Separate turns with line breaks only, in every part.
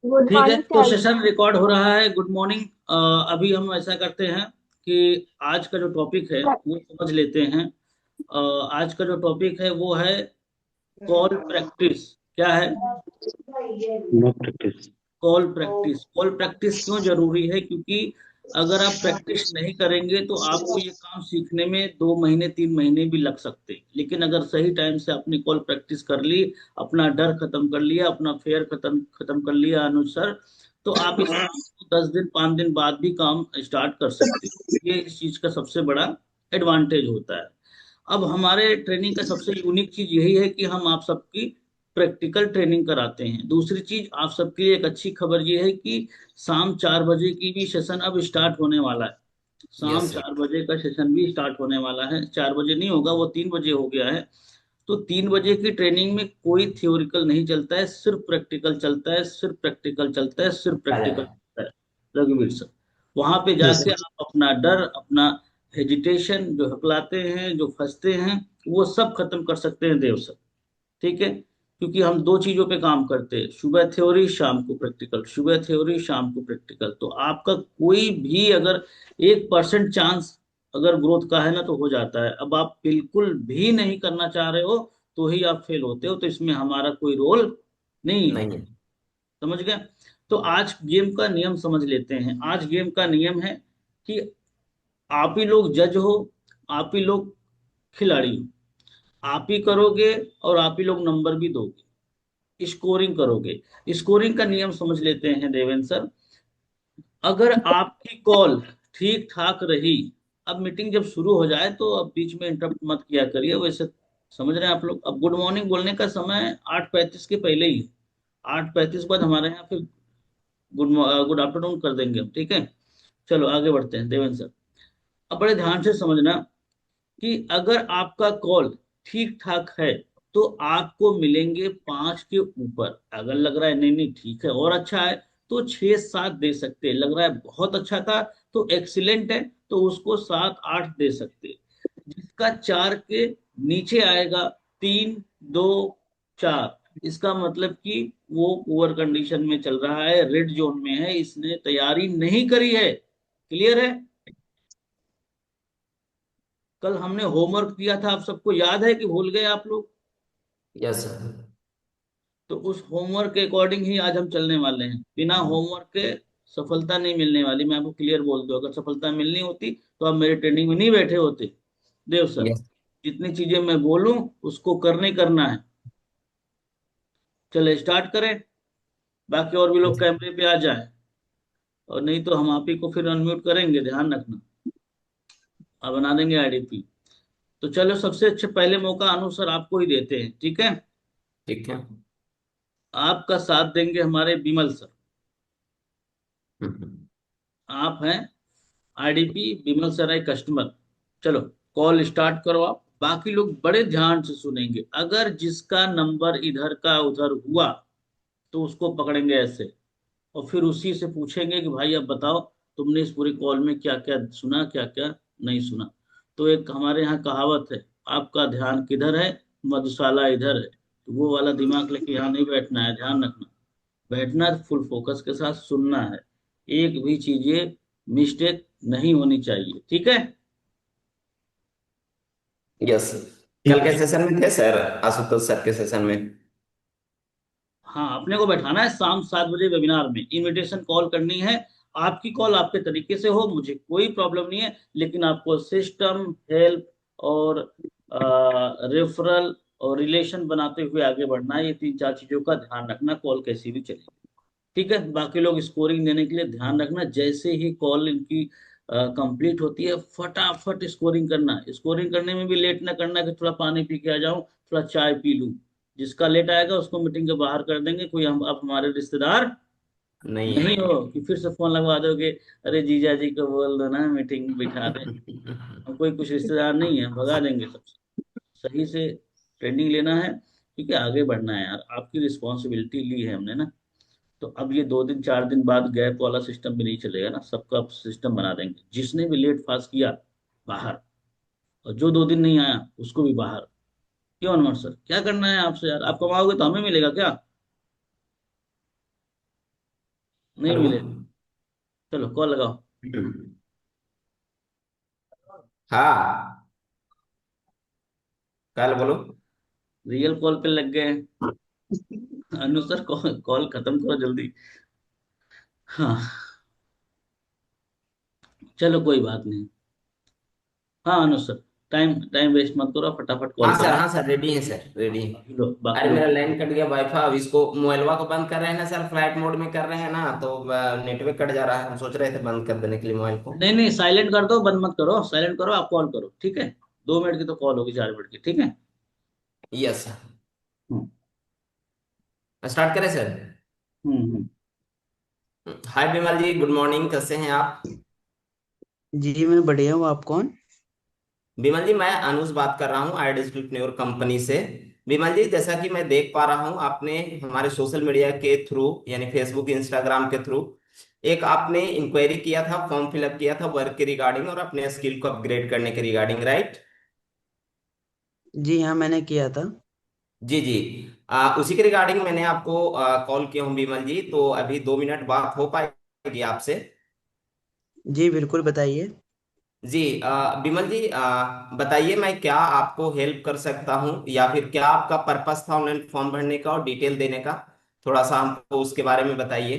Good
ठीक है,
morning
तो
सर।
सेशन रिकॉर्ड हो रहा है। Good morning. अभी हम ऐसा करते हैं कि आज का जो टॉपिक है वो समझ लेते हैं। आज का जो टॉपिक है वो है कॉल प्रैक्टिस। क्या है?
Know practice.
कॉल प्रैक्टिस क्यों जरूरी है? क्योंकि अगर आप प्रैक्टिस नहीं करेंगे तो आपको ये काम सीखने में 2 महीने 3 महीने भी लग सकते हैं। लेकिन अगर सही टाइम से आपने कॉल प्रैक्टिस कर ली, अपना डर खत्म कर लिया, अपना फेयर खत्म खत्म कर लिया अनुसार, तो आप इस काम को 10 दिन 5 दिन बाद भी काम स्टार्ट कर सकते हैं। ये इस चीज का सबसे बड़ा एडवांटेज होता है। अब हमारे ट्रेनिंग का सबसे यूनिक चीज यही है कि हम आप सबकी प्रैक्टिकल ट्रेनिंग कराते हैं। दूसरी चीज आप सबके लिए एक अच्छी खबर ये है कि शाम 4 बजे की भी सेशन अब स्टार्ट होने वाला है। शाम
यस सर।
4 बजे का सेशन भी स्टार्ट होने वाला है। 4 बजे नहीं होगा, वो 3 बजे हो गया है। तो 3 बजे की ट्रेनिंग में कोई थियोरिकल नहीं चलता है, सिर्फ प्रैक्टिकल चलता है, सिर्फ प्रैक्टिकल चलता है, सिर्फ प्रैक्टिकल चलता है। रघुवीर सर, वहां पे
यस
जाके
सर।
आप अपना डर, अपना हेजिटेशन, जो हकलाते हैं, जो फंसते हैं, वो सब खत्म कर सकते हैं देव सर। ठीक है? क्योंकि हम दो चीजों पे काम करते हैं, सुबह थ्योरी शाम को प्रैक्टिकल, सुबह थ्योरी शाम को प्रैक्टिकल। तो आपका कोई भी अगर 1% चांस अगर ग्रोथ का है ना तो हो जाता है। अब आप बिल्कुल भी नहीं करना चाह रहे हो तो ही आप फेल होते हो। तो इसमें हमारा कोई रोल नहीं है।
नहीं है।
समझ गए? तो आज गेम का नियम समझ लेते हैं। आज गेम का नियम है कि आप ही लोग जज हो, आप ही लोग खिलाड़ी हो। आप ही करोगे और आप ही लोग नंबर भी दोगे, स्कोरिंग करोगे। स्कोरिंग का नियम समझ लेते हैं देवेंद्र सर। अगर आपकी कॉल ठीक ठाक रही, अब मीटिंग जब शुरू हो जाए तो अब बीच में इंटरप्ट मत किया करिए वैसे। समझ रहे हैं आप लोग? अब गुड मॉर्निंग बोलने का समय 8:35 के पहले ही है। 8:35 बाद हमारे यहाँ फिर गुड गुड आफ्टरनून कर देंगे हम। ठीक है? चलो आगे बढ़ते हैं देवेंद्र सर। अब बड़े ध्यान से समझना कि अगर आपका कॉल ठीक ठाक है तो आपको मिलेंगे 5 के ऊपर। अगर लग रहा है नहीं नहीं ठीक है और अच्छा है तो 6 7 दे सकते हैं। लग रहा है बहुत अच्छा था तो एक्सीलेंट है तो उसको 7 8 दे सकते हैं। जिसका 4 के नीचे आएगा, 3 2 4, इसका मतलब कि वो पुअर कंडीशन में चल रहा है, रेड जोन में है, इसने तैयारी नहीं करी है। क्लियर है? कल हमने होमवर्क दिया था, आप सबको याद है कि भूल गए आप लोग?
Yes sir.
तो उस होमवर्क के अकॉर्डिंग ही आज हम चलने वाले हैं। बिना होमवर्क के सफलता नहीं मिलने वाली। मैं आपको क्लियर बोल दूं, अगर सफलता मिलनी होती तो आप मेरे ट्रेनिंग में नहीं बैठे होते। देव सर,
यस।
जितनी चीजें मैं बोलूं उसको करने करना है। चले स्टार्ट करें। बाकी और भी लोग कैमरे पे आ जाएं, और नहीं तो हम आप ही को फिर अनम्यूट करेंगे, ध्यान रखना। अब बना देंगे आईडीपी। तो चलो, सबसे अच्छे पहले मौका अनुसार आपको ही देते हैं। ठीक है?
ठीक है।
आपका साथ देंगे हमारे विमल सर।
हम्म।
आप हैं आईडीपी, विमल सराय कस्टमर। चलो, कॉल स्टार्ट करो आप। बाकी लोग बड़े ध्यान से सुनेंगे। अगर जिसका नंबर इधर का उधर हुआ तो उसको पकड़ेंगे ऐसे, और फिर उसी से पूछेंगे कि भाई अब बताओ, तुमने इस पूरी कॉल में क्या क्या सुना, क्या क्या नहीं सुना। तो एक हमारे यहाँ कहावत है, आपका ध्यान किधर है, मधुशाला इधर है। तो वो वाला दिमाग लेके यहाँ नहीं बैठना है, ध्यान रखना। बैठना, फुल फोकस के साथ सुनना है। एक भी चीजें मिस्टेक नहीं होनी चाहिए। ठीक है?
यस। कल के सेशन में थे सर, आशुतोष सर के सेशन में।
हाँ, अपने को बैठाना है शाम 7 बजे वेबिनार में। इनविटेशन कॉल करनी है। आपकी कॉल आपके तरीके से हो, मुझे कोई प्रॉब्लम नहीं है। लेकिन आपको सिस्टम, हेल्प और रेफरल और रिलेशन बनाते हुए आगे बढ़ना है। ये 3 4 चीजों का ध्यान रखना, कॉल कैसी भी चलेगी। ठीक है? बाकी लोग स्कोरिंग देने के लिए ध्यान रखना। जैसे ही कॉल इनकी कंप्लीट होती है, फटाफट स्कोरिंग करना। स्कोरिंग करने में भी लेट ना करना कि थोड़ा पानी पी के आ जाऊं, थोड़ा चाय पी लूं। जिसका लेट आएगा उसको मीटिंग के बाहर कर देंगे। कोई हम अब हमारे रिश्तेदार
नहीं है।
नहीं हो कि फिर से फोन लगवा दोगे, अरे जीजा जी को बोल दो ना मीटिंग बिठा दे। हम कोई कुछ रिश्तेदार नहीं है, भगा देंगे सबसे। सही से ट्रेनिंग लेना है, क्योंकि आगे बढ़ना है यार। आपकी रिस्पॉन्सिबिलिटी ली है हमने ना। तो अब ये 2 दिन 4 दिन बाद गैप वाला सिस्टम भी नहीं चलेगा ना। सबका सिस्टम बना देंगे। जिसने भी लेट पास किया, बाहर। और जो 2 दिन नहीं आया उसको भी बाहर। क्यों अनवर सर, क्या करना है आपसे यार? आप कमाओगे तो हमें मिलेगा क्या? नहीं
हेलो।
मिले। चलो कॉल लगाओ।
हाँ, कल बोलो।
रियल कॉल पे लग गए। अनु सर, कॉल कॉल खत्म करो जल्दी। हाँ, चलो कोई बात नहीं। हाँ अनु सर, टाइम टाइम वेस्ट मत करो, फटाफट कॉल करो।
हाँ सर, रेडी है सर, रेडी है।
बाकी लोग,
अरे
बाकी
मेरा
लोग।
लाइन कट गया वाईफाई, अब इसको मोबाइलवा को बंद कर रहे हैं ना सर, फ्लाइट मोड में कर रहे हैं ना, तो नेटवर्क कट जा रहा है, हम सोच रहे थे बंद कर देने के लिए मोबाइल को।
नहीं नहीं, साइलेंट कर दो, बंद मत करो, साइलेंट करो, आप कॉल करो, ठीक है। 2 मिनट की तो कॉल होगी, 4 मिनट की, ठीक है।
Yes sir.
हम्म
स्टार्ट करें sir.
Hmm.
Hi Bimal ji, good morning, कैसे हैं आप?
जी मैं बढ़िया हूँ। आप कौन?
बिमल जी, मैं अनुज बात कर रहा हूँ आई डिस्ट्रीब्यूटर कंपनी से। बिमल जी, जैसा कि मैं देख पा रहा हूँ, आपने हमारे सोशल मीडिया के थ्रू, यानी फेसबुक इंस्टाग्राम के थ्रू, एक आपने इंक्वायरी किया था, फॉर्म फिलअप किया था वर्क के रिगार्डिंग और अपने स्किल को अपग्रेड करने के रिगार्डिंग, राइट?
जी हाँ, मैंने किया था।
जी जी। उसी के रिगार्डिंग मैंने आपको कॉल किया हूँ बिमल जी, तो अभी 2 मिनट बात हो पाएगी आपसे?
जी बिल्कुल, बताइए।
जी बिमल जी, बताइए मैं क्या आपको हेल्प कर सकता हूँ, या फिर क्या आपका पर्पस था ऑनलाइन फॉर्म भरने का और डिटेल देने का? थोड़ा सा हमको उसके बारे में बताइए।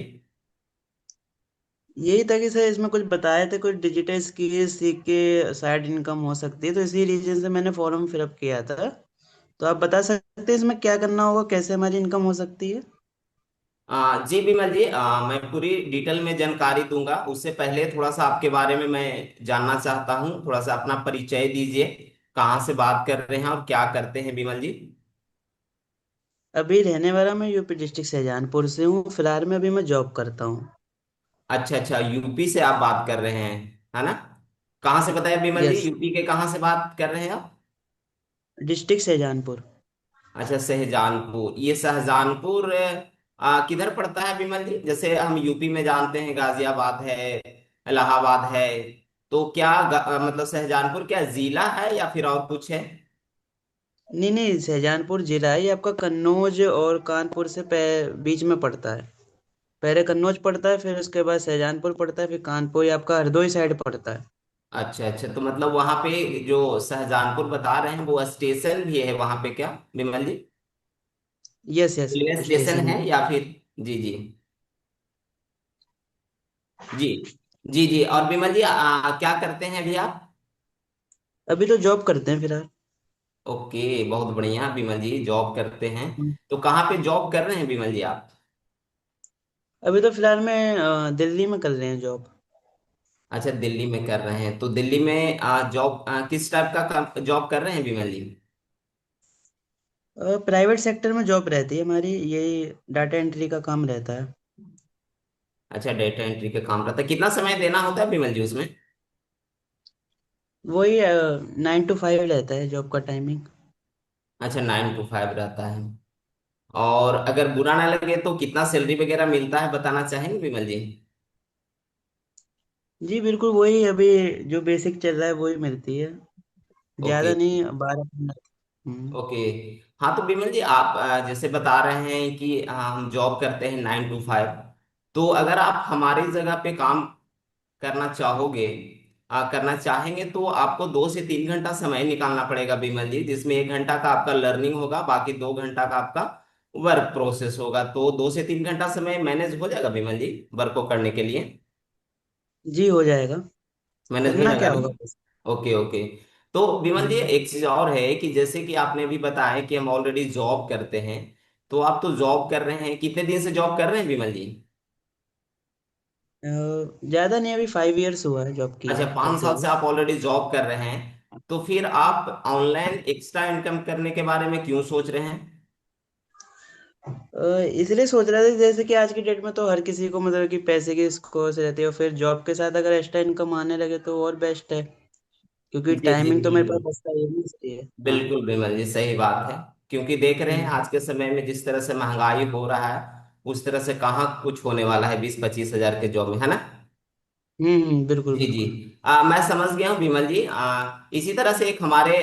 यही था कि सर इसमें कुछ बताए थे, कुछ डिजिटल स्किल सीख के साइड इनकम हो सकती है, तो इसी रीजन से मैंने फॉर्म फिलअप किया था। तो आप बता सकते हैं इसमें क्या करना होगा, कैसे हमारी इनकम हो सकती है?
जी बिमल जी, मैं पूरी डिटेल में जानकारी दूंगा, उससे पहले थोड़ा सा आपके बारे में मैं जानना चाहता हूँ, थोड़ा सा अपना परिचय दीजिए, कहाँ से बात कर रहे हैं और क्या करते हैं बिमल जी?
अभी रहने वाला मैं यूपी डिस्ट्रिक्ट शाहजहानपुर से हूँ। फिलहाल में अभी मैं जॉब करता हूँ।
अच्छा अच्छा, यूपी से आप बात कर रहे हैं, है ना? कहाँ से बताया बिमल जी,
यस।
यूपी के कहाँ से बात कर रहे हैं आप?
डिस्ट्रिक्ट शाहजहानपुर।
अच्छा, शाहजहानपुर, ये शाहजहानपुर किधर पड़ता है बिमल जी? जैसे हम यूपी में जानते हैं गाजियाबाद है, इलाहाबाद है, तो क्या मतलब शाहजहानपुर क्या जिला है या फिर और कुछ है?
नहीं नहीं, शाहजहानपुर जिला है। ये आपका कन्नौज और कानपुर से बीच में पड़ता है। पहले कन्नौज पड़ता है, फिर उसके बाद शाहजहानपुर पड़ता है, फिर कानपुर, ये आपका हरदोई साइड पड़ता है।
अच्छा अच्छा, तो मतलब वहां पे जो शाहजहानपुर बता रहे हैं वो स्टेशन भी है वहां पे क्या Bimal ji?
Yes yes.
Railway station
station
है
है।
या फिर? जी जी। जी जी जी। और विमल जी, क्या करते हैं अभी आप?
अभी तो जॉब करते हैं फिलहाल।
ओके, बहुत बढ़िया विमल जी, जॉब करते हैं।
हम्म।
तो कहाँ पे जॉब कर रहे हैं विमल जी आप?
अभी तो फिलहाल में दिल्ली में कर रहे हैं जॉब।
अच्छा, दिल्ली में कर रहे हैं, तो दिल्ली में जॉब किस टाइप का जॉब कर रहे हैं विमल जी?
प्राइवेट सेक्टर में जॉब रहती है हमारी, यही डाटा एंट्री का काम रहता है।
अच्छा, डेटा एंट्री का काम रहता है, कितना समय देना होता है विमल जी उसमें?
वही 9 to 5 रहता है जॉब का टाइमिंग।
अच्छा, 9 to 5 रहता है। और अगर बुरा ना लगे तो कितना सैलरी वगैरह मिलता है, बताना चाहेंगे विमल जी?
जी बिल्कुल, वही अभी जो बेसिक चल रहा है वही मिलती है।
ओके
ज़्यादा नहीं, 12 15। हम्म।
ओके। हाँ तो बिमल जी, आप जैसे बता रहे हैं कि हम जॉब करते हैं 9 to 5, तो अगर आप हमारी जगह पे काम करना चाहोगे, करना चाहेंगे, तो आपको 2 से 3 घंटा समय निकालना पड़ेगा बिमल जी, जिसमें 1 घंटा का आपका लर्निंग होगा, बाकी 2 घंटा का आपका वर्क प्रोसेस होगा, तो 2 से 3 घंटा समय मैनेज हो जाएगा बिमल जी वर्क को करने के लिए?
जी हो जाएगा।
मैनेज हो
करना
जाएगा
क्या
ना?
होगा बस।
Okay okay. तो विमल जी,
हम्म।
एक चीज और है कि जैसे कि आपने अभी बताया कि हम ऑलरेडी जॉब करते हैं, तो आप तो जॉब कर रहे हैं, कितने दिन से जॉब कर रहे हैं विमल जी?
ज़्यादा नहीं, अभी 5 years हुआ है जॉब किए
अच्छा, पाँच
करते
साल से
हुए।
आप ऑलरेडी जॉब कर रहे हैं, तो फिर आप ऑनलाइन एक्स्ट्रा इनकम करने के बारे में क्यों सोच रहे हैं?
इसलिए सोच रहा था जैसे कि आज की डेट में तो हर किसी को मतलब कि पैसे की सोच रहती है, और फिर जॉब के साथ अगर एक्स्ट्रा इनकम आने लगे तो और बेस्ट है। क्योंकि
जी जी
टाइमिंग तो मेरे पास
बिल्कुल।
बचता ही नहीं, इसलिए हाँ।
बिल्कुल विमल जी, सही बात है, क्योंकि देख रहे हैं
हम्म
आज के समय में जिस तरह से महंगाई हो रहा है, उस तरह से कहाँ कुछ होने वाला है 20-25 हजार के जॉब में, है ना?
बिल्कुल
जी जी।
बिल्कुल।
मैं समझ गया हूँ विमल जी। इसी तरह से एक हमारे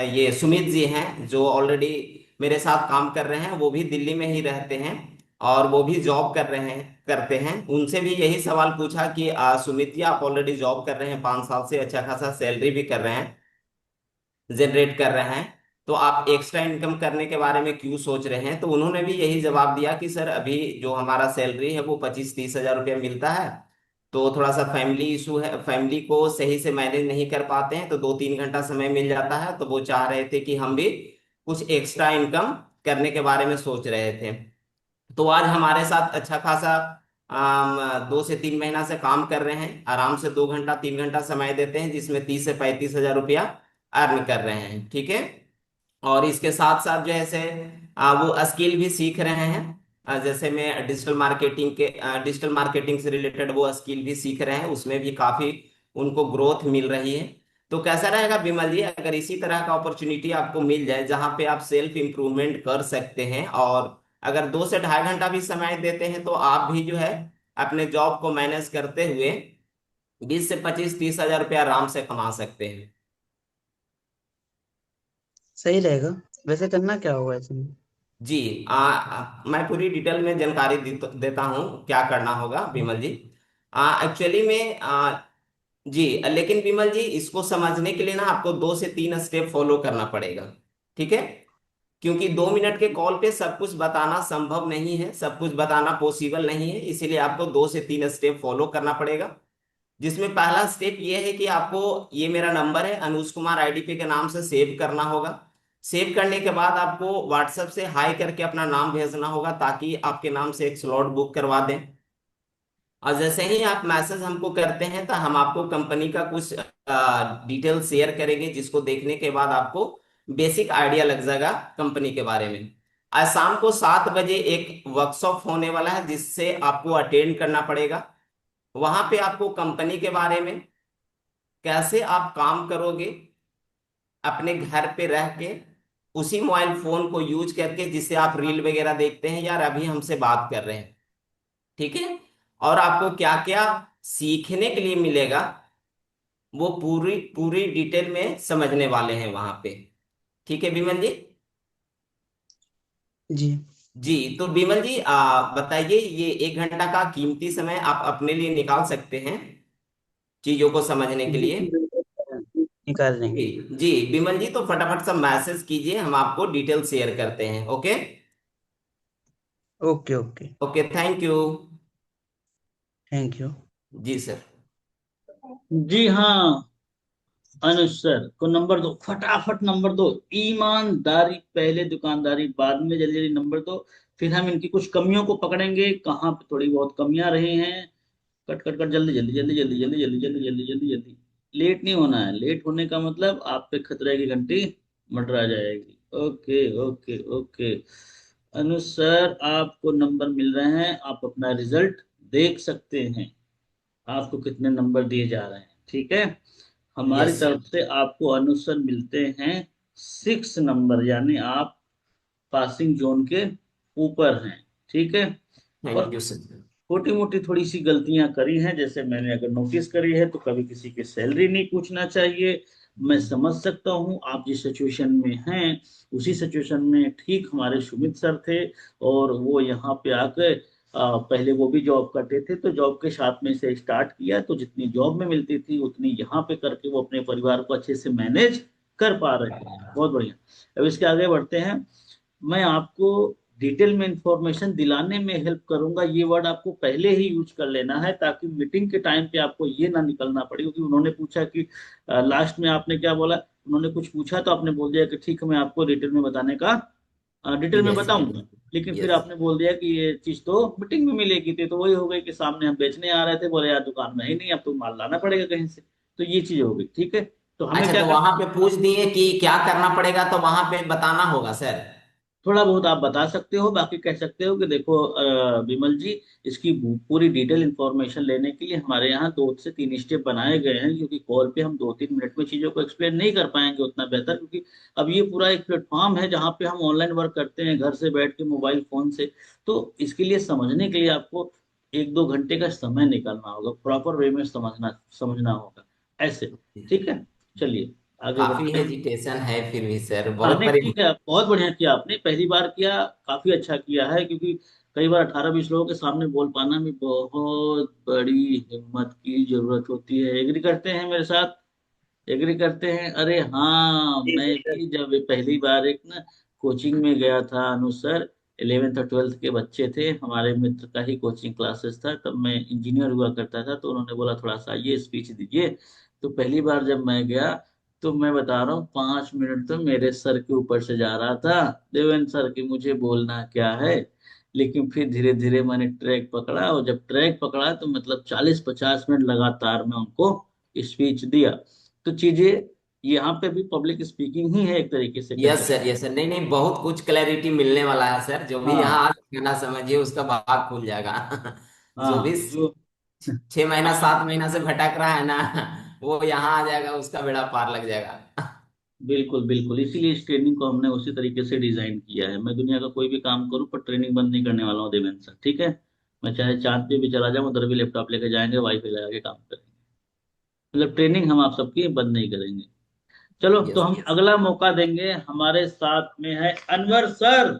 ये सुमित जी हैं जो ऑलरेडी मेरे साथ काम कर रहे हैं, वो भी दिल्ली में ही रहते हैं, और वो भी जॉब करते हैं। उनसे भी यही सवाल पूछा कि सुमित जी, आप ऑलरेडी जॉब कर रहे हैं 5 साल से, अच्छा खासा सैलरी भी कर रहे हैं, जनरेट कर रहे हैं, तो आप एक्स्ट्रा इनकम करने के बारे में क्यों सोच रहे हैं? तो उन्होंने भी यही जवाब दिया कि सर अभी जो हमारा सैलरी है वो 25-30 हजार रुपया मिलता है, तो थोड़ा सा फैमिली इशू है, फैमिली को सही से मैनेज नहीं कर पाते हैं, तो 2-3 घंटा समय मिल जाता है, तो वो चाह रहे थे कि हम भी कुछ एक्स्ट्रा इनकम करने के बारे में सोच रहे थे। तो आज हमारे साथ अच्छा खासा 2 से 3 महीना से काम कर रहे हैं, आराम से 2-3 घंटा समय देते हैं, जिसमें 30 से 35 हजार रुपया अर्न कर रहे हैं। ठीक है। और इसके साथ साथ जो है से वो स्किल भी सीख रहे हैं। जैसे मैं डिजिटल मार्केटिंग से रिलेटेड वो स्किल भी सीख रहे हैं, उसमें भी काफी उनको ग्रोथ मिल रही है। तो कैसा रहेगा विमल जी, अगर इसी तरह का अपॉर्चुनिटी आपको मिल जाए जहां पे आप सेल्फ इंप्रूवमेंट कर सकते हैं, और अगर 2 से ढाई घंटा भी समय देते हैं, तो आप भी जो है अपने जॉब को मैनेज करते हुए 20 से 25-30 हजार रुपया आराम से कमा सकते हैं।
सही रहेगा। वैसे करना क्या होगा इसमें?
जी, मैं पूरी डिटेल में जानकारी देता हूँ क्या करना होगा विमल जी। एक्चुअली में जी, लेकिन विमल जी इसको समझने के लिए ना आपको 2 से 3 स्टेप फॉलो करना पड़ेगा। ठीक है। क्योंकि 2 मिनट के कॉल पे सब कुछ बताना संभव नहीं है, सब कुछ बताना पॉसिबल नहीं है, इसीलिए आपको 2 से 3 स्टेप फॉलो करना पड़ेगा। जिसमें पहला स्टेप ये है कि आपको ये मेरा नंबर है अनुज कुमार आईडीपी के नाम से सेव करना होगा। सेव करने के बाद आपको व्हाट्सएप से हाई करके अपना नाम भेजना होगा, ताकि आपके नाम से एक स्लॉट बुक करवा दें। और जैसे ही आप मैसेज हमको करते हैं, तो हम आपको कंपनी का कुछ डिटेल शेयर करेंगे, जिसको देखने के बाद आपको बेसिक आइडिया लग जाएगा कंपनी के बारे में। आज शाम को 7 बजे एक वर्कशॉप होने वाला है, जिससे आपको अटेंड करना पड़ेगा। वहां पे आपको कंपनी के बारे में, कैसे आप काम करोगे अपने घर पे रह के, उसी मोबाइल फोन को यूज करके जिससे आप रील वगैरह देखते हैं यार, अभी हमसे बात कर रहे हैं। ठीक है। और आपको क्या क्या सीखने के लिए मिलेगा, वो पूरी पूरी डिटेल में समझने वाले हैं वहां पे। ठीक है विमल जी।
जी।
जी, तो विमल जी बताइए, ये 1 घंटा का कीमती समय आप अपने लिए निकाल सकते हैं चीजों को समझने के लिए?
बिल्कुल बिल्कुल, निकाल
जी।
लेंगे।
जी विमल जी, तो फटाफट सब मैसेज कीजिए, हम आपको डिटेल शेयर करते हैं। Okay.
Okay okay.
Okay, thank you.
Thank you.
जी सर।
जी हाँ, अनुज सर को नंबर दो, फटाफट नंबर दो। ईमानदारी पहले, दुकानदारी बाद में, जल्दी जल्दी नंबर दो। फिर हम इनकी कुछ कमियों को पकड़ेंगे, कहाँ पे थोड़ी बहुत कमियां रही हैं। कट कट कट, जल्दी जल्दी जल्दी जल्दी जल्दी जल्दी जल्दी जल्दी जल्दी जल्दी। लेट नहीं होना है, लेट होने का मतलब आप पे खतरे की घंटी मंडरा जाएगी। Okay okay okay. Anuj sir, आपको नंबर मिल रहे हैं, आप अपना रिजल्ट देख सकते हैं, आपको कितने नंबर दिए जा रहे हैं। ठीक है। हमारी
यस सर।
तरफ से आपको अनुसार मिलते हैं 6 नंबर, यानी आप पासिंग जोन के ऊपर हैं। ठीक है।
थैंक
और
यू सर।
छोटी मोटी थोड़ी सी गलतियां करी हैं, जैसे मैंने अगर नोटिस करी है, तो कभी किसी की सैलरी नहीं पूछना चाहिए। मैं समझ सकता हूं आप जिस सिचुएशन में हैं, उसी सिचुएशन में ठीक हमारे सुमित सर थे, और वो यहाँ पे आके पहले वो भी जॉब करते थे, तो जॉब के साथ में से स्टार्ट किया, तो जितनी जॉब में मिलती थी उतनी यहाँ पे करके वो अपने परिवार को अच्छे से मैनेज कर पा रहे हैं। बहुत बढ़िया। अब इसके आगे बढ़ते हैं। मैं आपको डिटेल में इंफॉर्मेशन दिलाने में हेल्प करूंगा, ये वर्ड आपको पहले ही यूज कर लेना है, ताकि मीटिंग के टाइम पे आपको ये ना निकलना पड़े। क्योंकि उन्होंने पूछा कि लास्ट में आपने क्या बोला, उन्होंने कुछ पूछा तो आपने बोल दिया कि ठीक है मैं आपको डिटेल में बताने का, डिटेल में
यस
बताऊंगा। लेकिन फिर
यस।
आपने बोल दिया कि ये चीज तो मीटिंग में मिलेगी थी, तो वही हो गई कि सामने हम बेचने आ रहे थे, बोले यार दुकान में ही नहीं, अब तो माल लाना पड़ेगा कहीं से। तो ये चीज हो गई। ठीक है। तो हमें
अच्छा,
क्या
तो
करना
वहां
है,
पे पूछ दिए कि क्या करना पड़ेगा, तो वहां पे बताना होगा सर?
थोड़ा बहुत आप बता सकते हो, बाकी कह सकते हो कि देखो विमल जी, इसकी पूरी डिटेल इंफॉर्मेशन लेने के लिए हमारे यहाँ 2 से 3 स्टेप बनाए गए हैं, क्योंकि कॉल पे हम 2-3 मिनट में चीजों को एक्सप्लेन नहीं कर पाएंगे उतना बेहतर। क्योंकि अब ये पूरा एक प्लेटफॉर्म है जहाँ पे हम ऑनलाइन वर्क करते हैं, घर से बैठ के मोबाइल फोन से। तो इसके लिए समझने के लिए आपको 1-2 घंटे का समय निकालना होगा, प्रॉपर वे में समझना समझना होगा ऐसे। ठीक है। चलिए। आगे
काफी
बढ़ते हैं।
हेजिटेशन है फिर भी सर,
हाँ
बहुत
नहीं
परे।
ठीक है, बहुत बढ़िया किया आपने, पहली बार किया, काफी अच्छा किया है, क्योंकि कई बार 18-20 लोगों के सामने बोल पाना भी बहुत बड़ी हिम्मत की जरूरत होती है। एग्री करते हैं मेरे साथ? एग्री करते हैं? अरे हाँ,
जी
मैं
जी सर।
भी जब पहली बार एक ना कोचिंग में गया था अनु सर, 11th और 12th के बच्चे थे, हमारे मित्र का ही कोचिंग क्लासेस था, तब मैं इंजीनियर हुआ करता था, तो उन्होंने बोला थोड़ा सा ये स्पीच दीजिए। तो पहली बार जब मैं गया, तो मैं बता रहा हूँ 5 मिनट तो मेरे सर के ऊपर से जा रहा था, देवेंद्र सर की मुझे बोलना क्या है। लेकिन फिर धीरे धीरे मैंने ट्रैक पकड़ा, और जब ट्रैक पकड़ा तो मतलब 40-50 मिनट लगातार मैं उनको स्पीच दिया। तो चीजें यहाँ पे भी पब्लिक स्पीकिंग ही है एक तरीके से कह
यस
सकते
सर, यस सर, नहीं नहीं, बहुत कुछ क्लैरिटी मिलने वाला है सर, जो
हैं।
भी
हाँ
यहाँ आज गाना समझिए उसका भाग खुल जाएगा। जो भी
हाँ जो
6 महीना
हाँ
7 महीना से भटक रहा है ना, वो यहाँ आ जाएगा, उसका बेड़ा पार लग जाएगा।
बिल्कुल बिल्कुल, इसीलिए इस ट्रेनिंग को हमने उसी तरीके से डिजाइन किया है। मैं दुनिया का कोई भी काम करूं पर ट्रेनिंग बंद नहीं करने वाला हूँ देवेंद्र सर, ठीक है? मैं चाहे चांद पे भी चला जाऊं, उधर भी लैपटॉप लेके जाएंगे, वाईफाई लगा के काम करेंगे। मतलब ट्रेनिंग हम आप सबकी बंद नहीं करेंगे। चलो, तो
यस।
हम अगला मौका देंगे। हमारे साथ में है अनवर सर।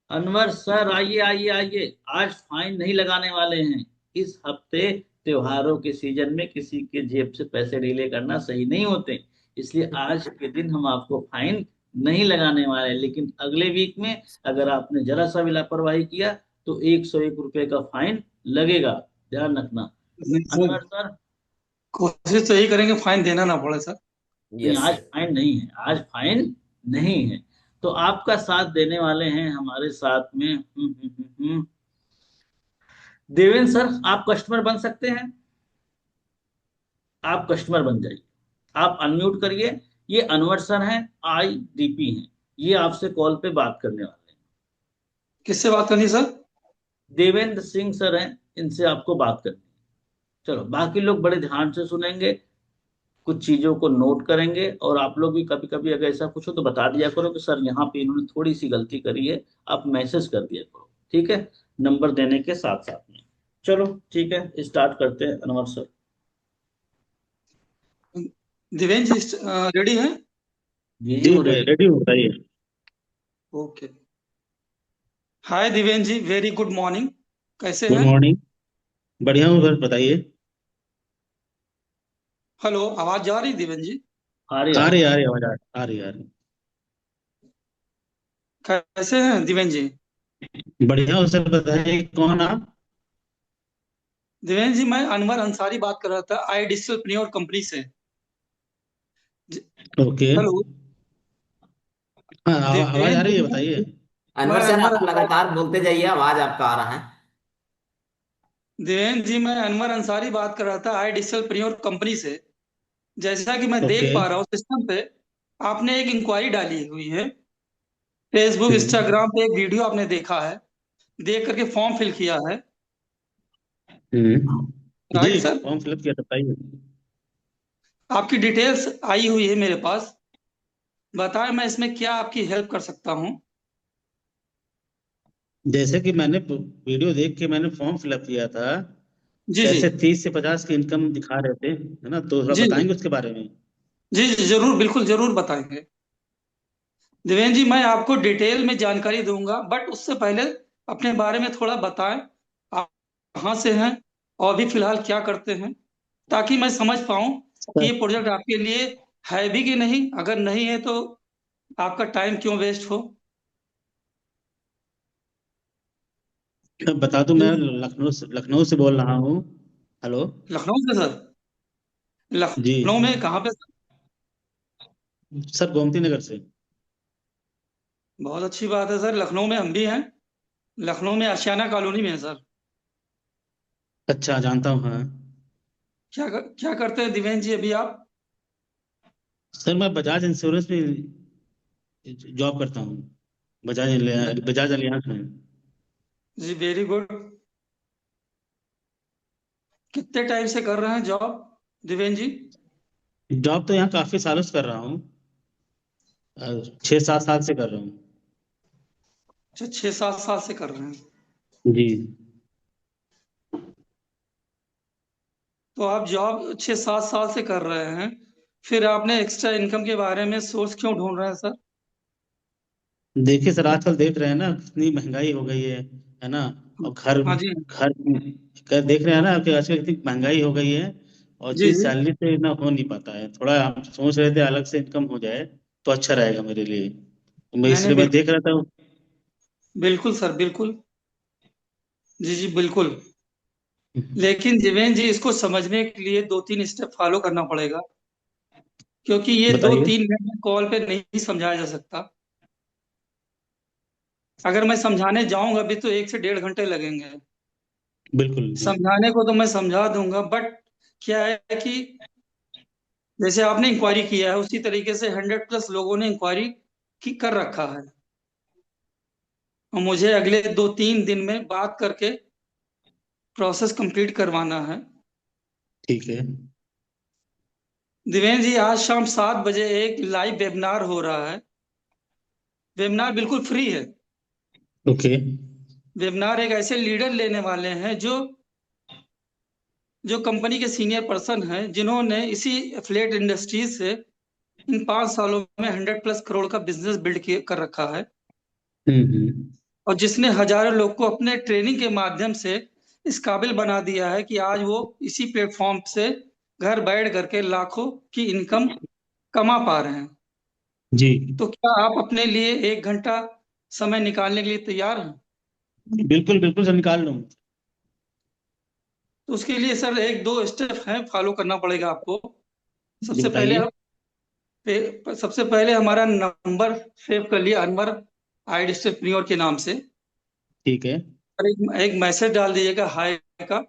अनवर सर आइए आइए आइए। आज फाइन नहीं लगाने वाले हैं। इस हफ्ते त्योहारों के सीजन में किसी के जेब से पैसे डिले करना सही नहीं होते, इसलिए आज के दिन हम आपको फाइन नहीं लगाने वाले। लेकिन अगले वीक में अगर आपने जरा सा भी लापरवाही किया तो 101 रुपये का फाइन लगेगा, ध्यान रखना।
नहीं सर,
अनवर सर,
कोशिश तो यही करेंगे फाइन देना ना पड़े सर।
नहीं
यस
आज
सर।
फाइन नहीं है, आज फाइन नहीं है। तो आपका साथ देने वाले हैं हमारे साथ में देवेंद्र सर। आप कस्टमर बन सकते हैं, आप कस्टमर बन जाइए। आप अनम्यूट करिए। ये अनवर सर हैं, IDP हैं, ये आपसे कॉल पे बात करने वाले हैं।
किससे बात करनी सर?
देवेंद्र सिंह सर हैं, इनसे आपको बात करनी है। चलो, बाकी लोग बड़े ध्यान से सुनेंगे, कुछ चीजों को नोट करेंगे, और आप लोग भी कभी कभी अगर ऐसा कुछ हो तो बता दिया करो कि सर यहाँ पे इन्होंने थोड़ी सी गलती करी है, आप मैसेज कर दिया करो, ठीक है? नंबर देने के साथ साथ में। चलो ठीक है, स्टार्ट करते हैं अनवर सर।
दिवेंद्र जी रेडी हैं?
जी जी,
जी
वो
मैं
रेडी।
रेडी हूँ, बताइए।
ओके। हाय दिवेंद्र जी, वेरी गुड मॉर्निंग। कैसे
गुड
हैं?
मॉर्निंग। बढ़िया हूँ सर, बताइए।
हेलो, आवाज जा रही दिवेंद्र जी?
आ रही आवाज, आ रही आ रही।
कैसे हैं दिवेंद्र जी?
बढ़िया हूँ सर, बताइए कौन आप।
दिवेंद्र जी, मैं अनवर अंसारी बात कर रहा था, आई डिजिटल कंपनी से। जी-
ओके।
हेलो
हाँ, आवाज आ
दिवेंद्र
रही है,
जी,
बताइए।
अनवर
मैं
सर,
अनवर
आप
अंसारी
लगातार बोलते जाइए, आवाज आपका आ रहा है।
देवेंद्र जी, मैं अनवर अंसारी बात कर रहा था, आई डिजिटल कंपनी से। जैसा कि मैं
ओके।
देख पा रहा हूँ सिस्टम पे, आपने एक इंक्वायरी डाली हुई है। फेसबुक
हम्म।
इंस्टाग्राम पे एक वीडियो आपने देखा है, देख करके फॉर्म फिल किया है।
जी,
राइट सर?
फॉर्म फिलअप किया था, बताइए।
आपकी डिटेल्स आई हुई है मेरे पास। बताएं मैं इसमें क्या आपकी हेल्प कर सकता हूँ।
जैसे कि मैंने वीडियो देख के मैंने फॉर्म फिलअप किया था,
जी जी।
कैसे 30 से 50 की इनकम दिखा रहे थे, है ना, तो थोड़ा
जी जी।
बताएंगे उसके बारे में।
जी जी जरूर, बिल्कुल जरूर बताएंगे। देवेंद्र जी, मैं आपको डिटेल में जानकारी दूंगा, बट उससे पहले अपने बारे में थोड़ा बताएं। आप कहाँ से हैं और अभी फिलहाल क्या करते हैं, ताकि मैं समझ पाऊं कि
सर,
ये प्रोजेक्ट आपके लिए है भी कि नहीं। अगर नहीं है तो आपका टाइम क्यों वेस्ट हो।
बता दूं, मैं लखनऊ से बोल रहा हूँ। हेलो।
लखनऊ से सर?
जी
लखनऊ में कहाँ पे सर?
सर, गोमती नगर से।
बहुत अच्छी बात है सर, लखनऊ में हम भी हैं। लखनऊ में आशियाना कॉलोनी में है सर।
अच्छा, जानता हूँ, हाँ।
क्या करते हैं दिवेंद्र जी अभी आप?
सर, मैं बजाज इंश्योरेंस में जॉब करता हूँ। बजाज अलियांज में।
जी वेरी गुड। कितने टाइम से कर रहे हैं जॉब दिवेंद्र जी?
जॉब तो यहाँ काफी सालों से कर रहा हूँ। 6-7 साल से कर रहा हूँ।
अच्छा, 6-7 साल से कर रहे हैं।
जी।
तो आप जॉब 6-7 साल से कर रहे हैं, फिर आपने एक्स्ट्रा इनकम के बारे में सोर्स क्यों ढूंढ रहे हैं सर?
देखिए सर, आजकल देख रहे हैं ना कितनी महंगाई हो गई है ना। और घर
हाँ जी।
घर देख रहे हैं ना कि आजकल कितनी महंगाई हो गई है, और
जी
चीज
जी।
सैलरी से ना हो नहीं पाता है। थोड़ा हम सोच रहे थे अलग से इनकम हो जाए तो अच्छा रहेगा मेरे लिए, तो मैं
नहीं नहीं,
इसलिए मैं देख रहा था।
बिल्कुल सर, बिल्कुल। जी जी, बिल्कुल। लेकिन जीवेन जी, इसको समझने के लिए 2-3 स्टेप फॉलो करना पड़ेगा, क्योंकि ये दो
बताइए।
तीन मिनट कॉल पे नहीं समझाया जा सकता। अगर मैं समझाने जाऊंगा भी तो 1 से 1.5 घंटे लगेंगे।
बिल्कुल जी।
समझाने को तो मैं समझा दूंगा, बट क्या है कि जैसे आपने इंक्वायरी किया है उसी तरीके से 100+ लोगों ने इंक्वायरी की कर रखा है, और मुझे अगले 2-3 दिन में बात करके प्रोसेस कंप्लीट करवाना है।
ठीक है।
दिवेन जी, आज शाम 7 बजे एक लाइव वेबिनार हो रहा है। वेबिनार बिल्कुल फ्री है।
ओके।
वेबिनार एक ऐसे लीडर लेने वाले हैं जो कंपनी के सीनियर पर्सन हैं, जिन्होंने इसी एफिलिएट इंडस्ट्रीज से इन 5 सालों में 100+ करोड़ का बिजनेस कर रखा है,
हम्म।
और जिसने हजारों लोग को अपने ट्रेनिंग के माध्यम से इस काबिल बना दिया है कि आज वो इसी प्लेटफॉर्म से घर बैठ करके लाखों की इनकम कमा पा रहे हैं।
जी।
तो क्या आप अपने लिए 1 घंटा समय निकालने के लिए तैयार हैं?
बिल्कुल बिल्कुल सर, निकाल लूँ।
तो उसके लिए सर 1-2 स्टेप हैं, फॉलो करना पड़ेगा आपको।
जी
सबसे पहले
बताइए।
सबसे पहले हमारा नंबर सेव कर लिया, अनवर आइड स्टेपनियोर के नाम से।
ठीक है।
और एक मैसेज डाल दीजिएगा हाय का,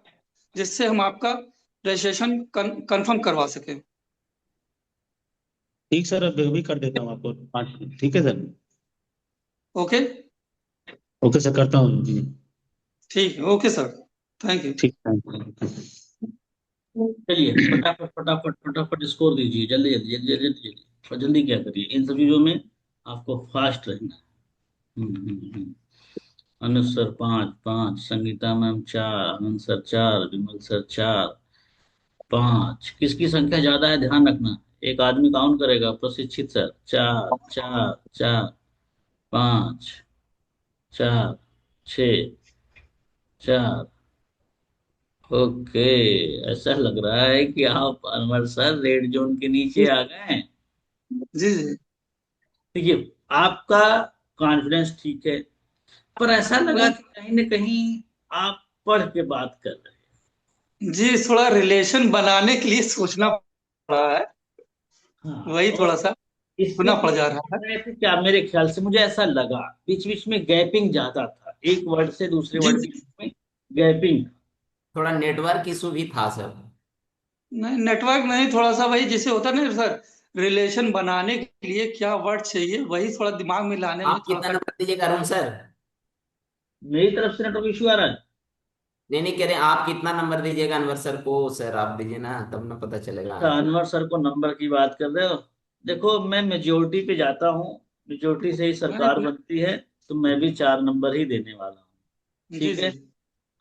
जिससे हम आपका रजिस्ट्रेशन कंफर्म करवा सकें।
ठीक सर, अब भी कर देता हूँ आपको 5 मिनट, ठीक है सर।
ओके।
ओके सर, करता हूँ जी।
ठीक है, ओके सर। Thank you.
ठीक है।
चलिए फटाफट फटाफट फटाफट स्कोर दीजिए, जल्दी जल्दी जल्दी जल्दी जल्दी। और जल्दी क्या करिए, इन सब चीजों में आपको फास्ट रहना है। हम्म। अनुज सर 5 5, संगीता मैम 4, आनंद सर 4, विमल सर 4 5। किसकी संख्या ज्यादा है ध्यान रखना, एक आदमी काउंट करेगा। प्रशिक्षित सर 4 4 4 5 4 6 4। ओके, ऐसा लग रहा है कि आप अनवर सर रेड जोन के नीचे आ गए हैं।
जी जी।
देखिए, आपका कॉन्फिडेंस ठीक है, पर ऐसा लगा कि कहीं ना कहीं आप पढ़ के बात कर रहे
जी, थोड़ा रिलेशन बनाने के लिए सोचना पड़ रहा है,
हैं। हाँ,
वही थोड़ा
और
सा
इसमें
सुनना पड़
कुछ
जा
इस
रहा है।
तरह से, क्या मेरे ख्याल से मुझे ऐसा लगा बीच बीच में गैपिंग ज्यादा था, एक वर्ड से दूसरे
जी
वर्ड के
जी।
बीच में गैपिंग।
थोड़ा नेटवर्क इशू भी था सर।
नहीं, नेटवर्क नहीं, थोड़ा सा वही जैसे होता है ना सर, रिलेशन बनाने के लिए क्या वर्ड चाहिए, वही थोड़ा दिमाग में लाने में
आप
थोड़ा
कितना
सा।
नंबर दीजिएगा अरुण सर?
मेरी तरफ से नेटवर्क इशू आ रहा है।
नहीं नहीं, कह रहे हैं आप कितना नंबर दीजिएगा अनवर सर को? सर आप दीजिए ना, तब ना पता चलेगा।
अच्छा, अनवर सर को नंबर की बात कर रहे हो। देखो, मैं मेजोरिटी पे जाता हूँ, मेजोरिटी से ही सरकार
नहीं,
बनती है, तो मैं भी 4 नंबर ही देने वाला हूँ।
जी
ठीक
जी,
है।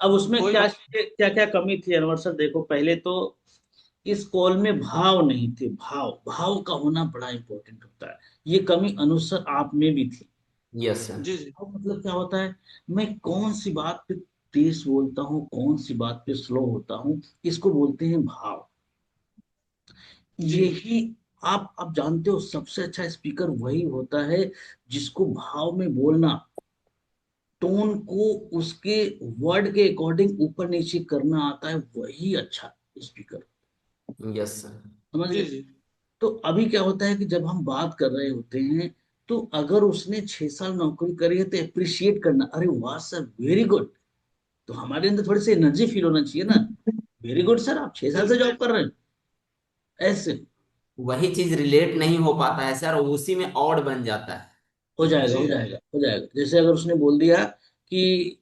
अब उसमें
कोई
क्या
बात।
क्या क्या कमी थी अनवर सर, देखो पहले तो इस कॉल में भाव नहीं थे। भाव भाव का होना बड़ा इंपॉर्टेंट होता है। ये कमी अनुज सर आप में भी थी।
Yes sir.
जी जी।
भाव मतलब क्या होता है, मैं कौन सी बात पे तेज बोलता हूँ, कौन सी बात पे स्लो होता हूँ, इसको बोलते हैं भाव।
जी
यही आप जानते हो, सबसे अच्छा स्पीकर वही होता है जिसको भाव में बोलना, टोन को उसके वर्ड के अकॉर्डिंग ऊपर नीचे करना आता है, वही अच्छा स्पीकर।
Yes sir.
समझ
जी
गए।
जी।
तो अभी क्या होता है कि जब हम बात कर रहे होते हैं, तो अगर उसने 6 साल नौकरी करी है तो अप्रिशिएट करना, अरे वाह सर, वेरी गुड। तो हमारे अंदर थोड़ी सी एनर्जी फील होना चाहिए ना, वेरी गुड सर, आप 6 साल
जी
से जॉब कर रहे हैं, ऐसे।
वही चीज रिलेट नहीं हो पाता है सर, उसी में ऑड बन जाता है।
हो जाएगा
जी
हो जाएगा हो जाएगा। जैसे अगर उसने बोल दिया कि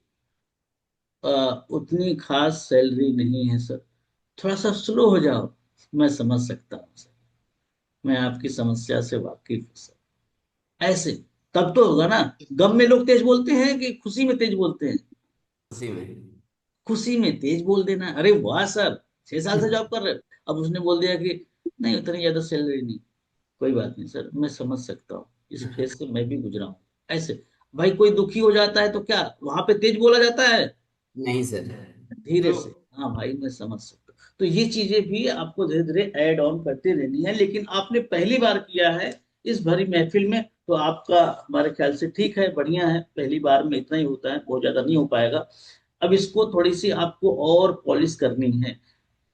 अ, उतनी खास सैलरी नहीं है सर, थोड़ा सा स्लो हो जाओ, मैं समझ सकता हूँ सर, मैं आपकी समस्या से वाकिफ हूँ सर, ऐसे। तब तो होगा ना। गम में लोग तेज बोलते हैं कि खुशी में तेज बोलते हैं?
उसी में।
खुशी में तेज बोल देना, अरे वाह सर, 6 साल से जॉब कर रहे हो। अब उसने बोल दिया कि नहीं, उतनी ज्यादा सैलरी नहीं। कोई बात नहीं सर, मैं समझ सकता हूँ, इस फेज से मैं भी गुजरा हूँ। ऐसे भाई कोई दुखी हो जाता है तो क्या वहां पे तेज बोला जाता है?
नहीं सर।
धीरे से। हाँ भाई, मैं समझ सकता हूँ। तो ये चीजें भी आपको धीरे धीरे ऐड ऑन करते रहनी है, लेकिन आपने पहली बार किया है इस भरी महफिल में, तो आपका हमारे ख्याल से ठीक है, बढ़िया है। पहली बार में इतना ही होता है, बहुत ज्यादा नहीं हो पाएगा। अब इसको थोड़ी सी आपको और पॉलिश करनी है।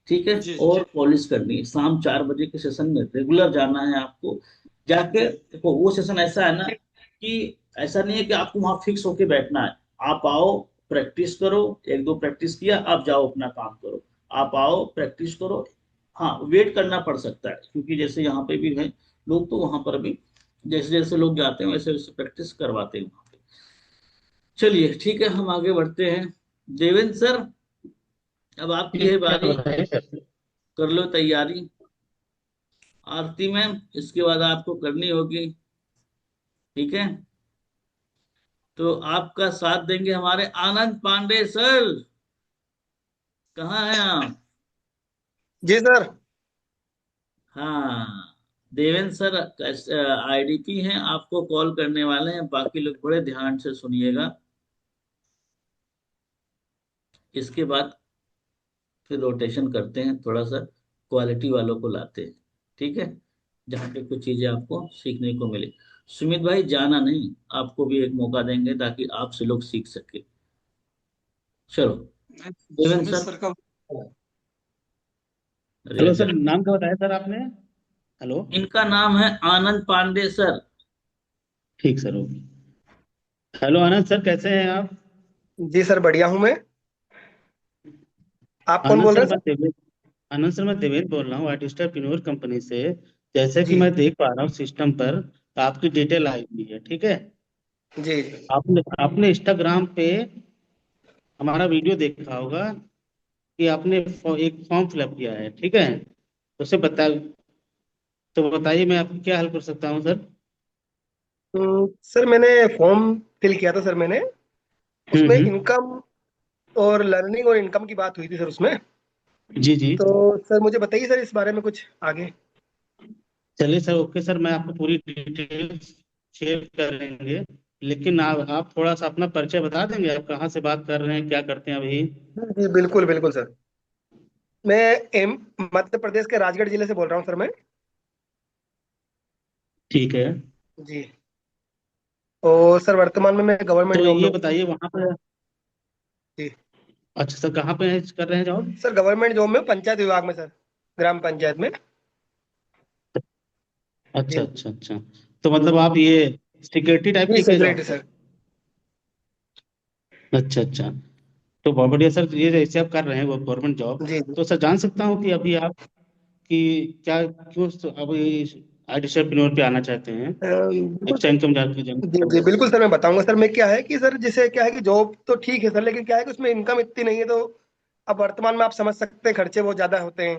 ठीक है,
जी
और पॉलिश करनी है। शाम 4 बजे के सेशन में रेगुलर जाना है आपको। जाके देखो, वो सेशन ऐसा है ना कि ऐसा नहीं है कि आपको वहां फिक्स होके बैठना है। आप आओ, प्रैक्टिस करो, एक दो प्रैक्टिस किया, आप जाओ अपना काम करो। आप आओ, प्रैक्टिस करो। हाँ, वेट करना पड़ सकता है, क्योंकि जैसे यहाँ पे भी है लोग, तो वहां पर भी जैसे जैसे लोग जाते हैं वैसे वैसे प्रैक्टिस करवाते हैं वहां पे। चलिए ठीक है, हम आगे बढ़ते हैं। देवेंद्र सर, अब आपकी है
ठीक है,
बारी।
बताइए सर।
कर लो तैयारी। आरती मैम, इसके बाद आपको करनी होगी। ठीक है, तो आपका साथ देंगे हमारे आनंद पांडे सर। कहाँ हैं आप?
जी सर।
हाँ, देवेंद्र सर आईडीपी हैं, आपको कॉल करने वाले हैं। बाकी लोग बड़े ध्यान से सुनिएगा। इसके बाद फिर रोटेशन करते हैं, थोड़ा सा क्वालिटी वालों को लाते हैं। ठीक है, जहाँ पे कुछ चीजें आपको सीखने को मिले। सुमित भाई, जाना नहीं, आपको भी एक मौका देंगे ताकि आपसे लोग सीख सके। चलो देवेंद्र
सुमित
सर।
सर का।
अरे
हेलो
जा,
सर, नाम क्या बताया सर आपने? हेलो।
इनका नाम है आनंद पांडे सर।
ठीक सर, ओके। हेलो आनंद सर, कैसे हैं आप?
जी सर, बढ़िया हूँ मैं। आप कौन
आनंद
बोल रहे
सर
हैं
मैं
सर?
देवेंद्र आनंद सर मैं देवेंद्र बोल रहा हूँ, आर्टिस्टर पिनोर कंपनी से। जैसे कि
जी
मैं देख पा रहा हूँ सिस्टम पर, आपकी डिटेल आई हुई है, ठीक है।
जी जी।
आपने आपने इंस्टाग्राम पे हमारा वीडियो देखा होगा कि आपने एक फॉर्म फिलअप किया है, ठीक है। उसे बता तो बताइए, मैं आपकी क्या हेल्प कर सकता हूँ सर?
सर, मैंने फॉर्म फिल किया था सर। मैंने उसमें
हम्म।
इनकम और लर्निंग और इनकम की बात हुई थी सर उसमें।
जी जी।
तो सर मुझे बताइए सर इस बारे में कुछ आगे।
चलिए सर, ओके सर, मैं आपको पूरी डिटेल शेयर करेंगे। लेकिन आप थोड़ा सा अपना परिचय बता देंगे, आप कहाँ से बात कर रहे हैं, क्या करते हैं अभी?
जी बिल्कुल बिल्कुल सर। मैं एम मध्य प्रदेश के राजगढ़ जिले से बोल रहा हूँ सर मैं।
ठीक है।
जी। और सर वर्तमान में मैं गवर्नमेंट
तो
जॉब में
ये
हूँ।
बताइए वहाँ पे।
जी।
अच्छा सर, कहाँ पे कर रहे हैं जॉब?
सर गवर्नमेंट जॉब में हूँ, पंचायत विभाग में सर। ग्राम पंचायत में।
अच्छा
जी।
अच्छा अच्छा। तो मतलब आप ये सिक्योरिटी टाइप
जी
की क्या
सिक्योरिटी
जॉब?
सर।
अच्छा अच्छा। तो बहुत बढ़िया सर, ये जैसे आप कर रहे हैं वो गवर्नमेंट जॉब,
जी जी।
तो सर जान सकता हूँ कि अभी आप कि क्या क्यों अभी एंटरप्रेन्योर पे आना चाहते हैं?
बिल्कुल
एक्स्ट्रा
सर।
इनकम जान।
जी जी बिल्कुल सर, मैं बताऊंगा सर। मैं क्या है कि सर जैसे क्या है कि जॉब तो ठीक है सर, लेकिन क्या है कि उसमें इनकम इतनी नहीं है। तो अब वर्तमान में आप समझ सकते हैं, खर्चे बहुत ज्यादा होते हैं।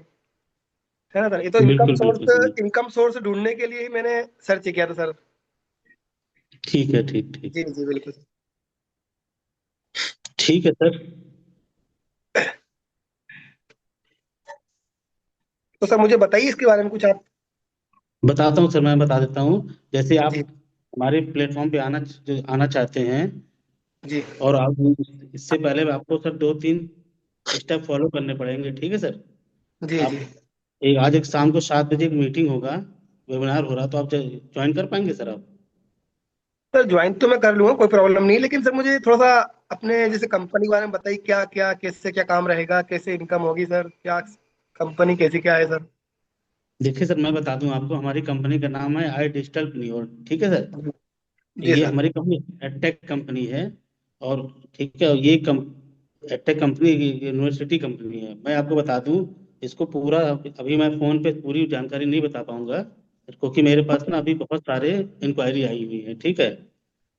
है ना सर? ये तो
बिल्कुल बिल्कुल सर।
इनकम सोर्स ढूंढने के लिए ही मैंने सर्च किया था सर।
ठीक है, ठीक ठीक।
जी जी बिल्कुल।
ठीक है सर।
तो सर मुझे बताइए इसके बारे में कुछ आप।
बताता हूँ सर, मैं बता देता हूँ। जैसे आप
जी
हमारे प्लेटफॉर्म पे आना चाहते हैं,
जी
और आप इससे पहले आपको सर 2-3 स्टेप फॉलो करने पड़ेंगे, ठीक है सर।
जी जी।
आप आज एक शाम को 7 बजे एक मीटिंग होगा, वेबिनार हो रहा, तो आप ज्वाइन कर पाएंगे सर आप?
सर ज्वाइन तो मैं कर लूंगा, कोई प्रॉब्लम नहीं। लेकिन सर मुझे थोड़ा सा अपने जैसे कंपनी के बारे में बताइए, क्या क्या कैसे क्या काम रहेगा, कैसे इनकम होगी सर, क्या कंपनी कैसी क्या है सर।
देखिए सर, मैं बता दूं आपको, हमारी कंपनी का नाम है आई डिजिटल प्नियोर, ठीक है सर।
जी
ये
सर।
हमारी कंपनी एडटेक कंपनी है। और ठीक है, ये एडटेक कंपनी यूनिवर्सिटी कंपनी है। मैं आपको बता दूं, इसको पूरा अभी मैं फोन पे पूरी जानकारी नहीं बता पाऊंगा, क्योंकि मेरे पास ना अभी बहुत सारे इंक्वायरी आई हुई है, ठीक है।
जी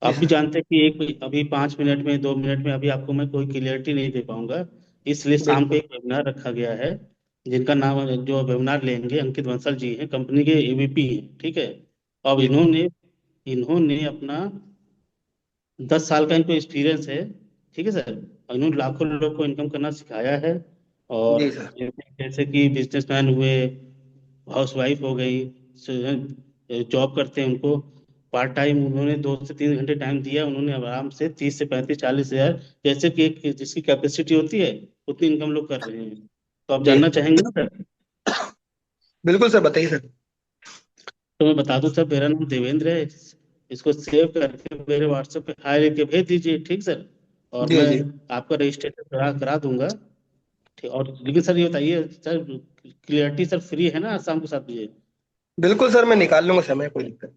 आप भी
सर।
जानते हैं कि एक अभी 5 मिनट में 2 मिनट में अभी आपको मैं कोई क्लियरिटी नहीं दे पाऊंगा। इसलिए शाम को
बिल्कुल।
एक वेबिनार रखा गया है, जिनका नाम जो वेबिनार लेंगे अंकित बंसल जी हैं, कंपनी के एवीपी हैं, ठीक है। अब इन्होंने इन्होंने अपना 10 साल का इनको एक्सपीरियंस है, ठीक है सर। और इन्होंने लाखों लोग को इनकम करना सिखाया है। और
जी सर।
जैसे जैसे कि बिजनेसमैन हुए, हाउस वाइफ हो गई, जॉब करते हैं, उनको पार्ट टाइम उन्होंने 2 से 3 घंटे टाइम दिया, उन्होंने आराम से 30 से 35 40 हजार, जैसे कि जिसकी कैपेसिटी होती है उतनी इनकम लोग कर रहे हैं। तो आप
जी
जानना चाहेंगे ना सर?
बिल्कुल सर, बताइए सर।
तो मैं बता दूं सर, मेरा नाम देवेंद्र है। इसको सेव करके मेरे व्हाट्सएप पे हाई लिख के भेज दीजिए, ठीक सर? और
जी
मैं
जी
आपका रजिस्ट्रेशन करा करा दूंगा। ठीक, और लेकिन सर ये बताइए सर, क्लियरिटी सर फ्री है ना शाम को 7 बजे?
बिल्कुल सर, मैं निकाल लूंगा समय, कोई दिक्कत।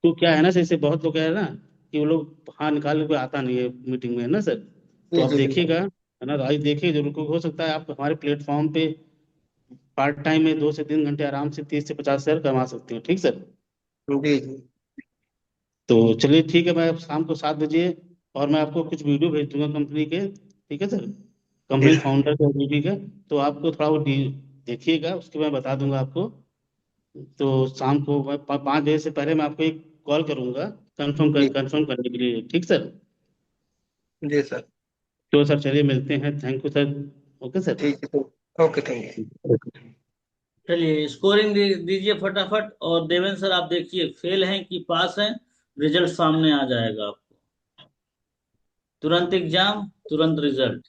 तो क्या है ना, जैसे बहुत लोग है ना कि वो लोग हाँ निकाल के कोई आता नहीं है मीटिंग में, है ना सर? तो
जी
आप
जी बिल्कुल।
देखिएगा, है ना, तो आज देखिए जरूर, क्योंकि हो सकता है आप हमारे प्लेटफॉर्म पे पार्ट टाइम में 2 से 3 घंटे आराम से 30 से 50 हजार कमा सकते हैं, ठीक सर?
जी जी
तो चलिए ठीक है, मैं शाम को 7 बजे, और मैं आपको कुछ वीडियो भेज दूंगा कंपनी के, ठीक है सर?
जी
कंपनी
सर।
फाउंडर का वीडियो का। तो आपको थोड़ा वो देखिएगा, उसके बाद बता दूंगा आपको। तो शाम को मैं 5 बजे से पहले मैं आपको एक कॉल करूंगा,
जी
कंफर्म करने के लिए, ठीक सर?
जी सर।
तो सर चलिए मिलते हैं, thank you sir. Okay sir.
ठीक है सर, ओके, थैंक यू।
चलिए स्कोरिंग दीजिए फटाफट। और देवेंद्र सर आप देखिए फेल हैं कि पास हैं, रिजल्ट सामने आ जाएगा आपको। तुरंत एग्जाम, तुरंत रिजल्ट।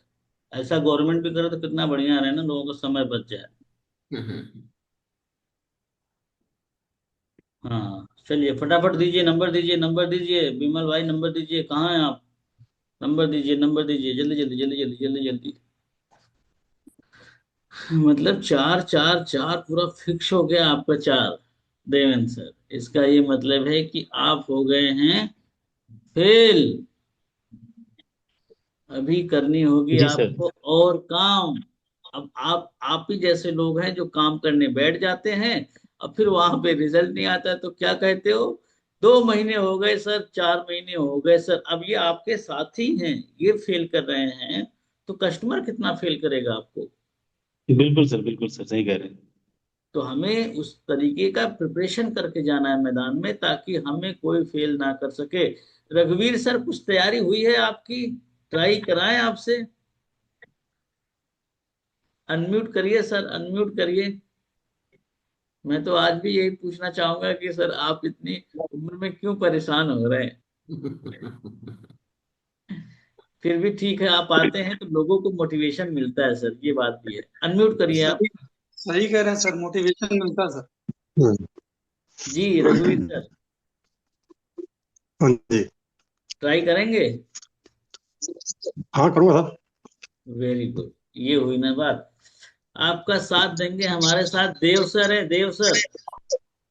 ऐसा गवर्नमेंट भी करे तो कितना बढ़िया रहे ना, लोगों का समय बच जाए।
हम्म।
हाँ चलिए फटाफट दीजिए, नंबर दीजिए, नंबर दीजिए, विमल भाई नंबर दीजिए, कहाँ हैं आप? नंबर दीजिए, नंबर दीजिए, जल्दी जल्दी जल्दी जल्दी जल्दी जल्दी। मतलब 4 4 4 पूरा फिक्स हो गया आपका 4। देवेंद्र सर, इसका ये मतलब है कि आप हो गए हैं फेल। अभी करनी होगी
जी सर।
आपको और काम। अब आप ही जैसे लोग हैं जो काम करने बैठ जाते हैं, अब फिर वहां पे रिजल्ट नहीं आता है तो क्या कहते हो? 2 महीने हो गए सर, 4 महीने हो गए सर, अब ये आपके साथी हैं, ये फेल कर रहे हैं, तो कस्टमर कितना फेल करेगा आपको?
बिल्कुल सर, सही कह रहे हैं।
तो हमें उस तरीके का प्रिपरेशन करके जाना है मैदान में, ताकि हमें कोई फेल ना कर सके। रघुवीर सर, कुछ तैयारी हुई है आपकी? ट्राई कराएं आपसे। अनम्यूट करिए सर, अनम्यूट करिए। मैं तो आज भी यही पूछना चाहूंगा कि सर आप इतनी उम्र में क्यों परेशान हो रहे हैं? फिर भी ठीक है, आप आते हैं तो लोगों को मोटिवेशन मिलता है सर, ये बात भी है। अनम्यूट करिए आप।
सही सही कह रहे हैं सर, मोटिवेशन मिलता है सर।
जी रघुवीर सर,
हाँ जी।
ट्राई करेंगे?
हाँ करूँगा सर।
वेरी गुड, ये हुई ना बात। आपका साथ देंगे, हमारे साथ देव सर है, देव सर।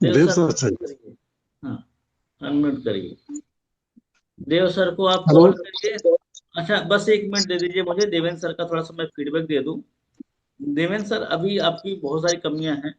देव
देव
सर
सर, अच्छा
अनम्यूट
जी।
करिए। हाँ, अनम्यूट करिए। देव सर को आप
हेलो।
कॉल करिए। अच्छा बस 1 मिनट दे दीजिए मुझे, देवेंद्र सर का थोड़ा सा मैं फीडबैक दे दूं। देवेंद्र सर, अभी आपकी बहुत सारी कमियां हैं।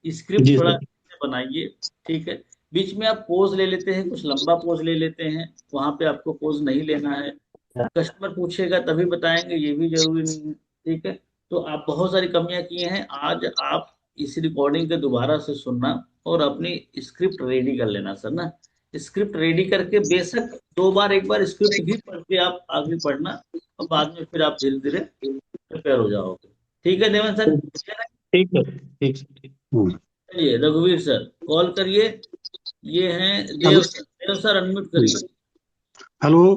स्क्रिप्ट
जी
थोड़ा
सर।
अच्छे से बनाइए, ठीक है? बीच में आप पोज ले लेते हैं, कुछ लंबा पोज ले लेते हैं, वहां पे आपको पोज नहीं लेना है। कस्टमर पूछेगा तभी बताएंगे, ये भी जरूरी नहीं है, ठीक है? तो आप बहुत सारी कमियां किए हैं, आज आप इस रिकॉर्डिंग के दोबारा से सुनना और अपनी स्क्रिप्ट रेडी कर लेना सर ना। स्क्रिप्ट रेडी करके बेशक 2 बार, एक बार स्क्रिप्ट भी पढ़ के आप आगे पढ़ना, और बाद में फिर आप धीरे धीरे प्रिपेयर हो जाओगे। ठीक है देवेंद्र सर, clear है?
ठीक सर, ठीक सर, ठीक।
चलिए रघुवीर सर कॉल करिए। ये हैं
हेलो।
देव सर, देव सर अनम्यूट करिए।
हेलो।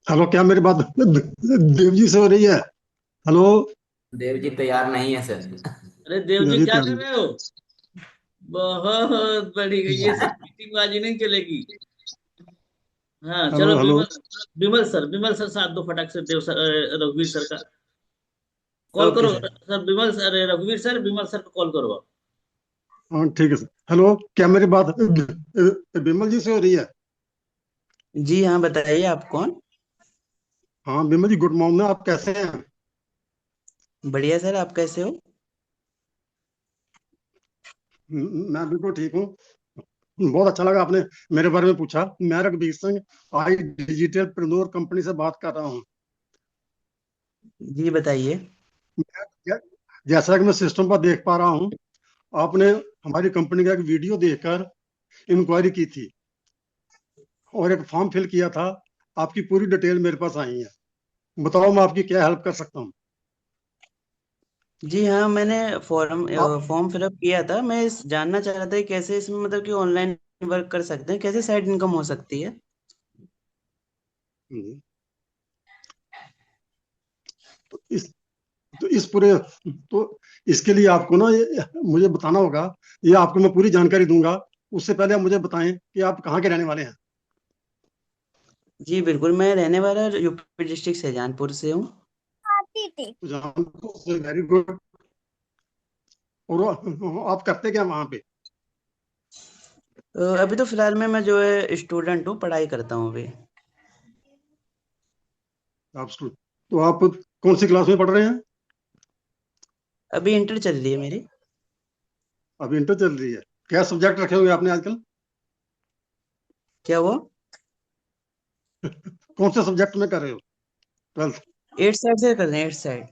हेलो, क्या मेरी बात देव जी से हो रही है? हेलो।
देव जी तैयार नहीं है सर।
अरे देव जी
मेरी
क्या कर
तैयारी।
रहे हो? बहुत बढ़िया, ये सब चीटिंगबाजी नहीं चलेगी। हाँ
हेलो
चलो
हेलो।
विमल, विमल सर साथ दो फटाक से देव सर, रघुवीर सर का कॉल
ओके
करो
सर।
सर। विमल सर, रघुवीर सर, विमल सर को कॉल करो आप।
हाँ ठीक है सर। हेलो, क्या मेरी बात विमल जी से हो रही है?
जी हाँ, बताइए आप कौन?
हाँ विमल जी, गुड मॉर्निंग, आप कैसे हैं?
बढ़िया सर, आप कैसे हो?
मैं बिल्कुल ठीक हूँ। बहुत अच्छा लगा आपने मेरे बारे में पूछा। मैं रघुवीर सिंह, आई डिजिटल प्रेन्योर कंपनी से बात कर रहा हूँ।
जी बताइए।
मैं- जैसा कि मैं सिस्टम पर देख पा रहा हूँ, आपने हमारी कंपनी का एक वीडियो देखकर इंक्वायरी की थी और एक फॉर्म फिल किया था। आपकी पूरी डिटेल मेरे पास आई है। बताओ मैं आपकी क्या हेल्प कर सकता हूँ?
जी हाँ, मैंने
आप
फॉर्म फिलअप किया था। मैं जानना चाह रहा था कि कैसे इसमें मतलब कि ऑनलाइन वर्क कर सकते हैं, कैसे साइड इनकम हो सकती है।
हम्म, तो इस तो इस पूरे तो इसके लिए आपको ना मुझे बताना होगा। ये आपको मैं पूरी जानकारी दूंगा। उससे पहले आप मुझे बताएं कि आप कहाँ के रहने वाले हैं।
जी बिल्कुल, मैं रहने वाला यूपी डिस्ट्रिक्ट शाहजहानपुर से हूँ।
तो वेरी गुड। और आप करते क्या वहाँ पे?
अभी तो फिलहाल में मैं जो है स्टूडेंट हूँ, पढ़ाई करता हूँ अभी।
तो आप कौन सी क्लास में पढ़ रहे हैं?
अभी इंटर चल रही है मेरी।
अभी इंटर चल रही है। क्या सब्जेक्ट रखे हुए आपने आजकल?
क्या हुआ?
कौन से सब्जेक्ट में कर रहे हो 12th?
एट साइड से कर रहे हैं, एट साइड।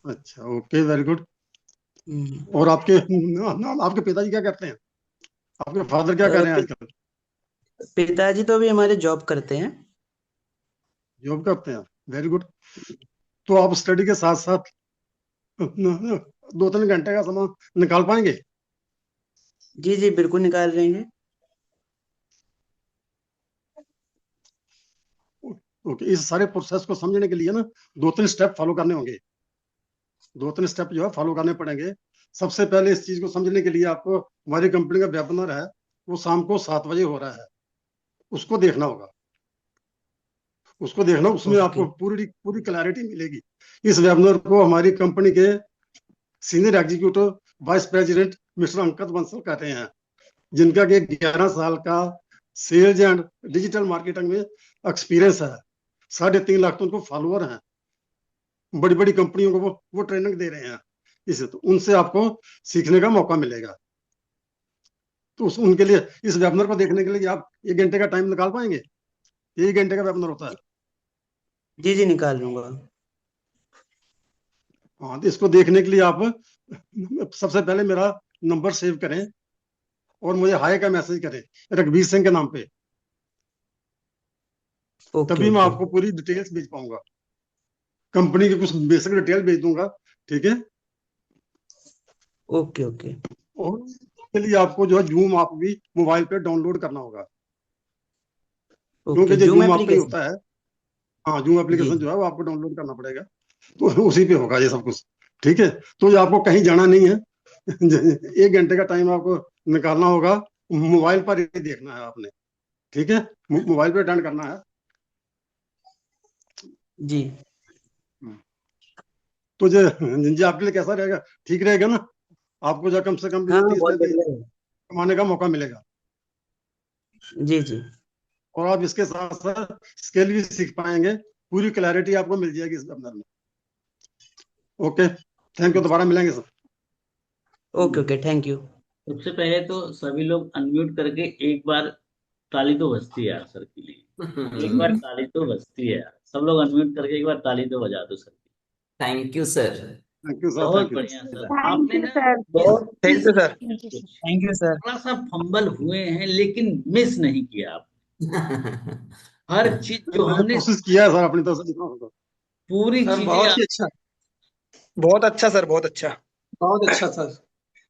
अच्छा, ओके, वेरी गुड।
हम्म।
और आपके पिताजी क्या करते हैं? आपके फादर क्या कर
अ,
रहे हैं
पि-
आजकल?
पिताजी तो अभी हमारे जॉब करते हैं।
जॉब करते हैं। Very good. तो आप स्टडी के साथ साथ 2-3 घंटे का समय निकाल पाएंगे?
जी जी बिल्कुल निकाल लेंगे।
ओके, इस सारे प्रोसेस को समझने के लिए ना 2-3 स्टेप फॉलो करने होंगे। 2-3 स्टेप जो है फॉलो करने पड़ेंगे। सबसे पहले इस चीज को समझने के लिए आपको हमारी कंपनी का वेबिनार है, वो शाम को 7 बजे हो रहा है। उसको देखना होगा। उसको देखना, उसमें
ओके।
आपको पूरी पूरी क्लैरिटी मिलेगी। इस वेबिनार को हमारी कंपनी के senior executive vice president mister Ankit Bansal कर रहे हैं, जिनका कि 11 साल का सेल्स एंड डिजिटल मार्केटिंग में एक्सपीरियंस है। 3.5 लाख तो उनको फॉलोअर हैं। बड़ी बड़ी कंपनियों को वो ट्रेनिंग दे रहे हैं। इसे तो उनसे आपको सीखने का मौका मिलेगा। तो उनके लिए इस वेबिनार को देखने के लिए आप 1 घंटे का टाइम निकाल पाएंगे? 1 घंटे का वेबिनार होता है।
जी जी निकाल लूंगा।
हाँ, तो इसको देखने के लिए आप सबसे पहले मेरा नंबर सेव करें और मुझे हाय का मैसेज करें, रघुवीर सिंह के नाम पे।
ओके
तभी मैं
ओके।
आपको पूरी डिटेल्स भेज पाऊंगा। कंपनी की कुछ बेसिक डिटेल भेज दूंगा। ठीक है।
Okay okay.
और इसके लिए आपको जो है जूम ऐप भी मोबाइल पे डाउनलोड करना होगा, क्योंकि
ओके
जो
जूम
जूम ऐप पे ही
एप्लीकेशन।
होता है। हाँ, जूम
जी।
एप्लीकेशन जो है वो आपको डाउनलोड करना पड़ेगा। तो उसी पे होगा ये सब कुछ। ठीक है। तो ये आपको कहीं जाना नहीं है। 1 घंटे का टाइम आपको निकालना होगा। मोबाइल पर ही देखना है आपने। ठीक है। मोबाइल पे अटेंड करना है।
जी
तो जी आपके लिए कैसा रहेगा? ठीक रहेगा ना? आपको जो कम से कम
हाँ हाँ,
30
बहुत
में
बढ़िया है।
कमाने का मौका मिलेगा।
जी जी।
और आप इसके साथ साथ स्किल भी सीख पाएंगे। पूरी क्लैरिटी आपको मिल जाएगी इस वेबिनार में। Okay, thank you. दोबारा मिलेंगे sir.
Okay okay, thank you.
सबसे पहले तो सभी लोग अनम्यूट करके एक बार ताली तो बजती है यार सर के लिए। एक बार ताली तो बजती है यार, सब लोग अनम्यूट करके एक बार ताली तो बजा दो सर की।
Thank you sir.
Thank you sir,
बहुत
थैंक यू।
बढ़िया सर,
थैंक
आपने
यू
ना
सर,
इस
बहुत
थैंक
इस
यू सर।
चीज को
थैंक यू सर।
थोड़ा सा फंबल हुए हैं लेकिन मिस नहीं किया आप। हर चीज जो
मैंने
हमने
कोशिश किया है सर अपनी तरफ से जितना होगा।
पूरी
सर
चीजें
बहुत ही अच्छा।
बहुत अच्छा सर, बहुत अच्छा।
बहुत अच्छा सर।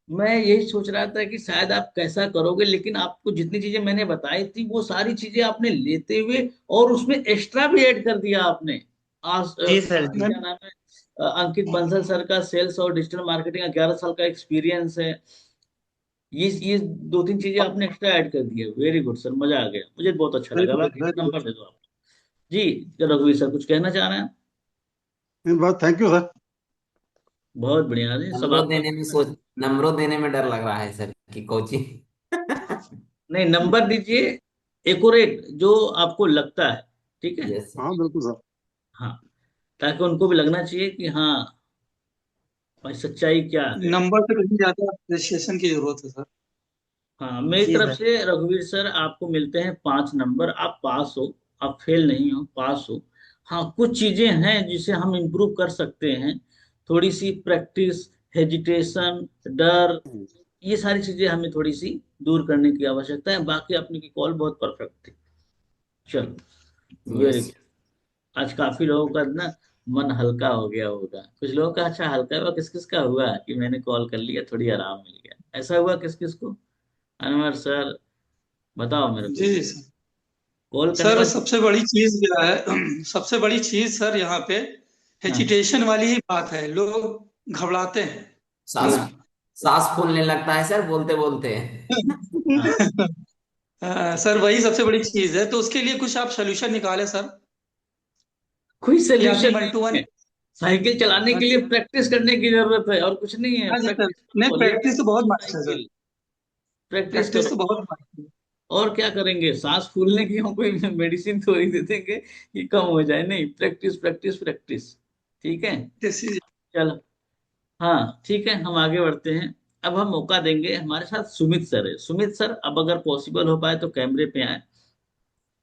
मैं यही सोच रहा था कि शायद आप कैसा करोगे, लेकिन आपको जितनी चीजें मैंने बताई थी वो सारी चीजें आपने लेते हुए और उसमें एक्स्ट्रा भी ऐड कर दिया आपने।
जी सर जी।
क्या नाम है, अंकित बंसल सर का सेल्स और डिजिटल मार्केटिंग का 11 साल का एक्सपीरियंस है। ये दो तीन चीजें आपने एक्स्ट्रा ऐड कर दी है। वेरी गुड सर, मजा आ गया, मुझे बहुत अच्छा
वेरी
लगा।
गुड
बाकी
वेरी गुड।
नंबर दे दो आप। जी, रघुवीर सर कुछ कहना चाह रहे हैं?
बस थैंक यू सर।
बहुत बढ़िया जी, सब
नंबरों
आपका
देने में नंबरों देने में डर लग रहा है सर कि कोचिंग।
नहीं, नंबर दीजिए एकोरेट जो आपको लगता है। ठीक है।
Yes sir.
हाँ बिल्कुल सर।
हाँ, ताकि उनको भी लगना चाहिए कि हाँ भाई सच्चाई क्या है।
नंबर से कहीं ज्यादा अप्रिसिएशन की जरूरत है सर।
हाँ, मेरी
जी
तरफ
सर।
से रघुवीर सर आपको मिलते हैं 5 नंबर। आप पास हो, आप फेल नहीं हो, पास हो। हाँ, कुछ चीजें हैं जिसे हम इम्प्रूव कर सकते हैं। थोड़ी सी प्रैक्टिस, हेजिटेशन, डर, ये सारी चीजें हमें थोड़ी सी दूर करने की आवश्यकता है। बाकी अपनी की कॉल बहुत परफेक्ट थी। चलो, वेरी
यस।
गुड। आज काफी लोगों का ना मन हल्का हो गया होगा। कुछ लोगों का अच्छा हल्का हुआ, किस किस का हुआ कि मैंने कॉल कर लिया, थोड़ी आराम मिल गया, ऐसा हुआ किस किस को? अनवर सर बताओ मेरे को,
जी जी सर।
कॉल करने
सर
वाले।
सबसे बड़ी चीज क्या है सबसे बड़ी चीज सर यहाँ पे
हाँ
हेजिटेशन वाली ही बात है, लोग घबराते हैं।
सांस सांस फूलने लगता है सर बोलते बोलते।
हाँ,
सर वही सबसे बड़ी चीज है, तो उसके लिए कुछ आप सोल्यूशन निकालें सर,
कोई
कि आपने
सोल्यूशन
वन टू
नहीं
वन।
है। साइकिल चलाने
हाँ
के लिए प्रैक्टिस करने की जरूरत है, और कुछ नहीं है।
जी सर।
प्रैक्टिस
नहीं,
करो, लेके
प्रैक्टिस तो बहुत मस्त है सर।
साइकिल प्रैक्टिस
प्रैक्टिस
करो।
तो बहुत मस्त है।
और क्या करेंगे? सांस फूलने की हम कोई मेडिसिन थोड़ी दे देंगे कि कम हो जाए, नहीं, प्रैक्टिस प्रैक्टिस प्रैक्टिस। ठीक है,
जैसे
चलो। हाँ ठीक है, हम आगे बढ़ते हैं। अब हम मौका देंगे, हमारे साथ सुमित सर है। सुमित सर, अब अगर पॉसिबल हो पाए तो कैमरे पे आए।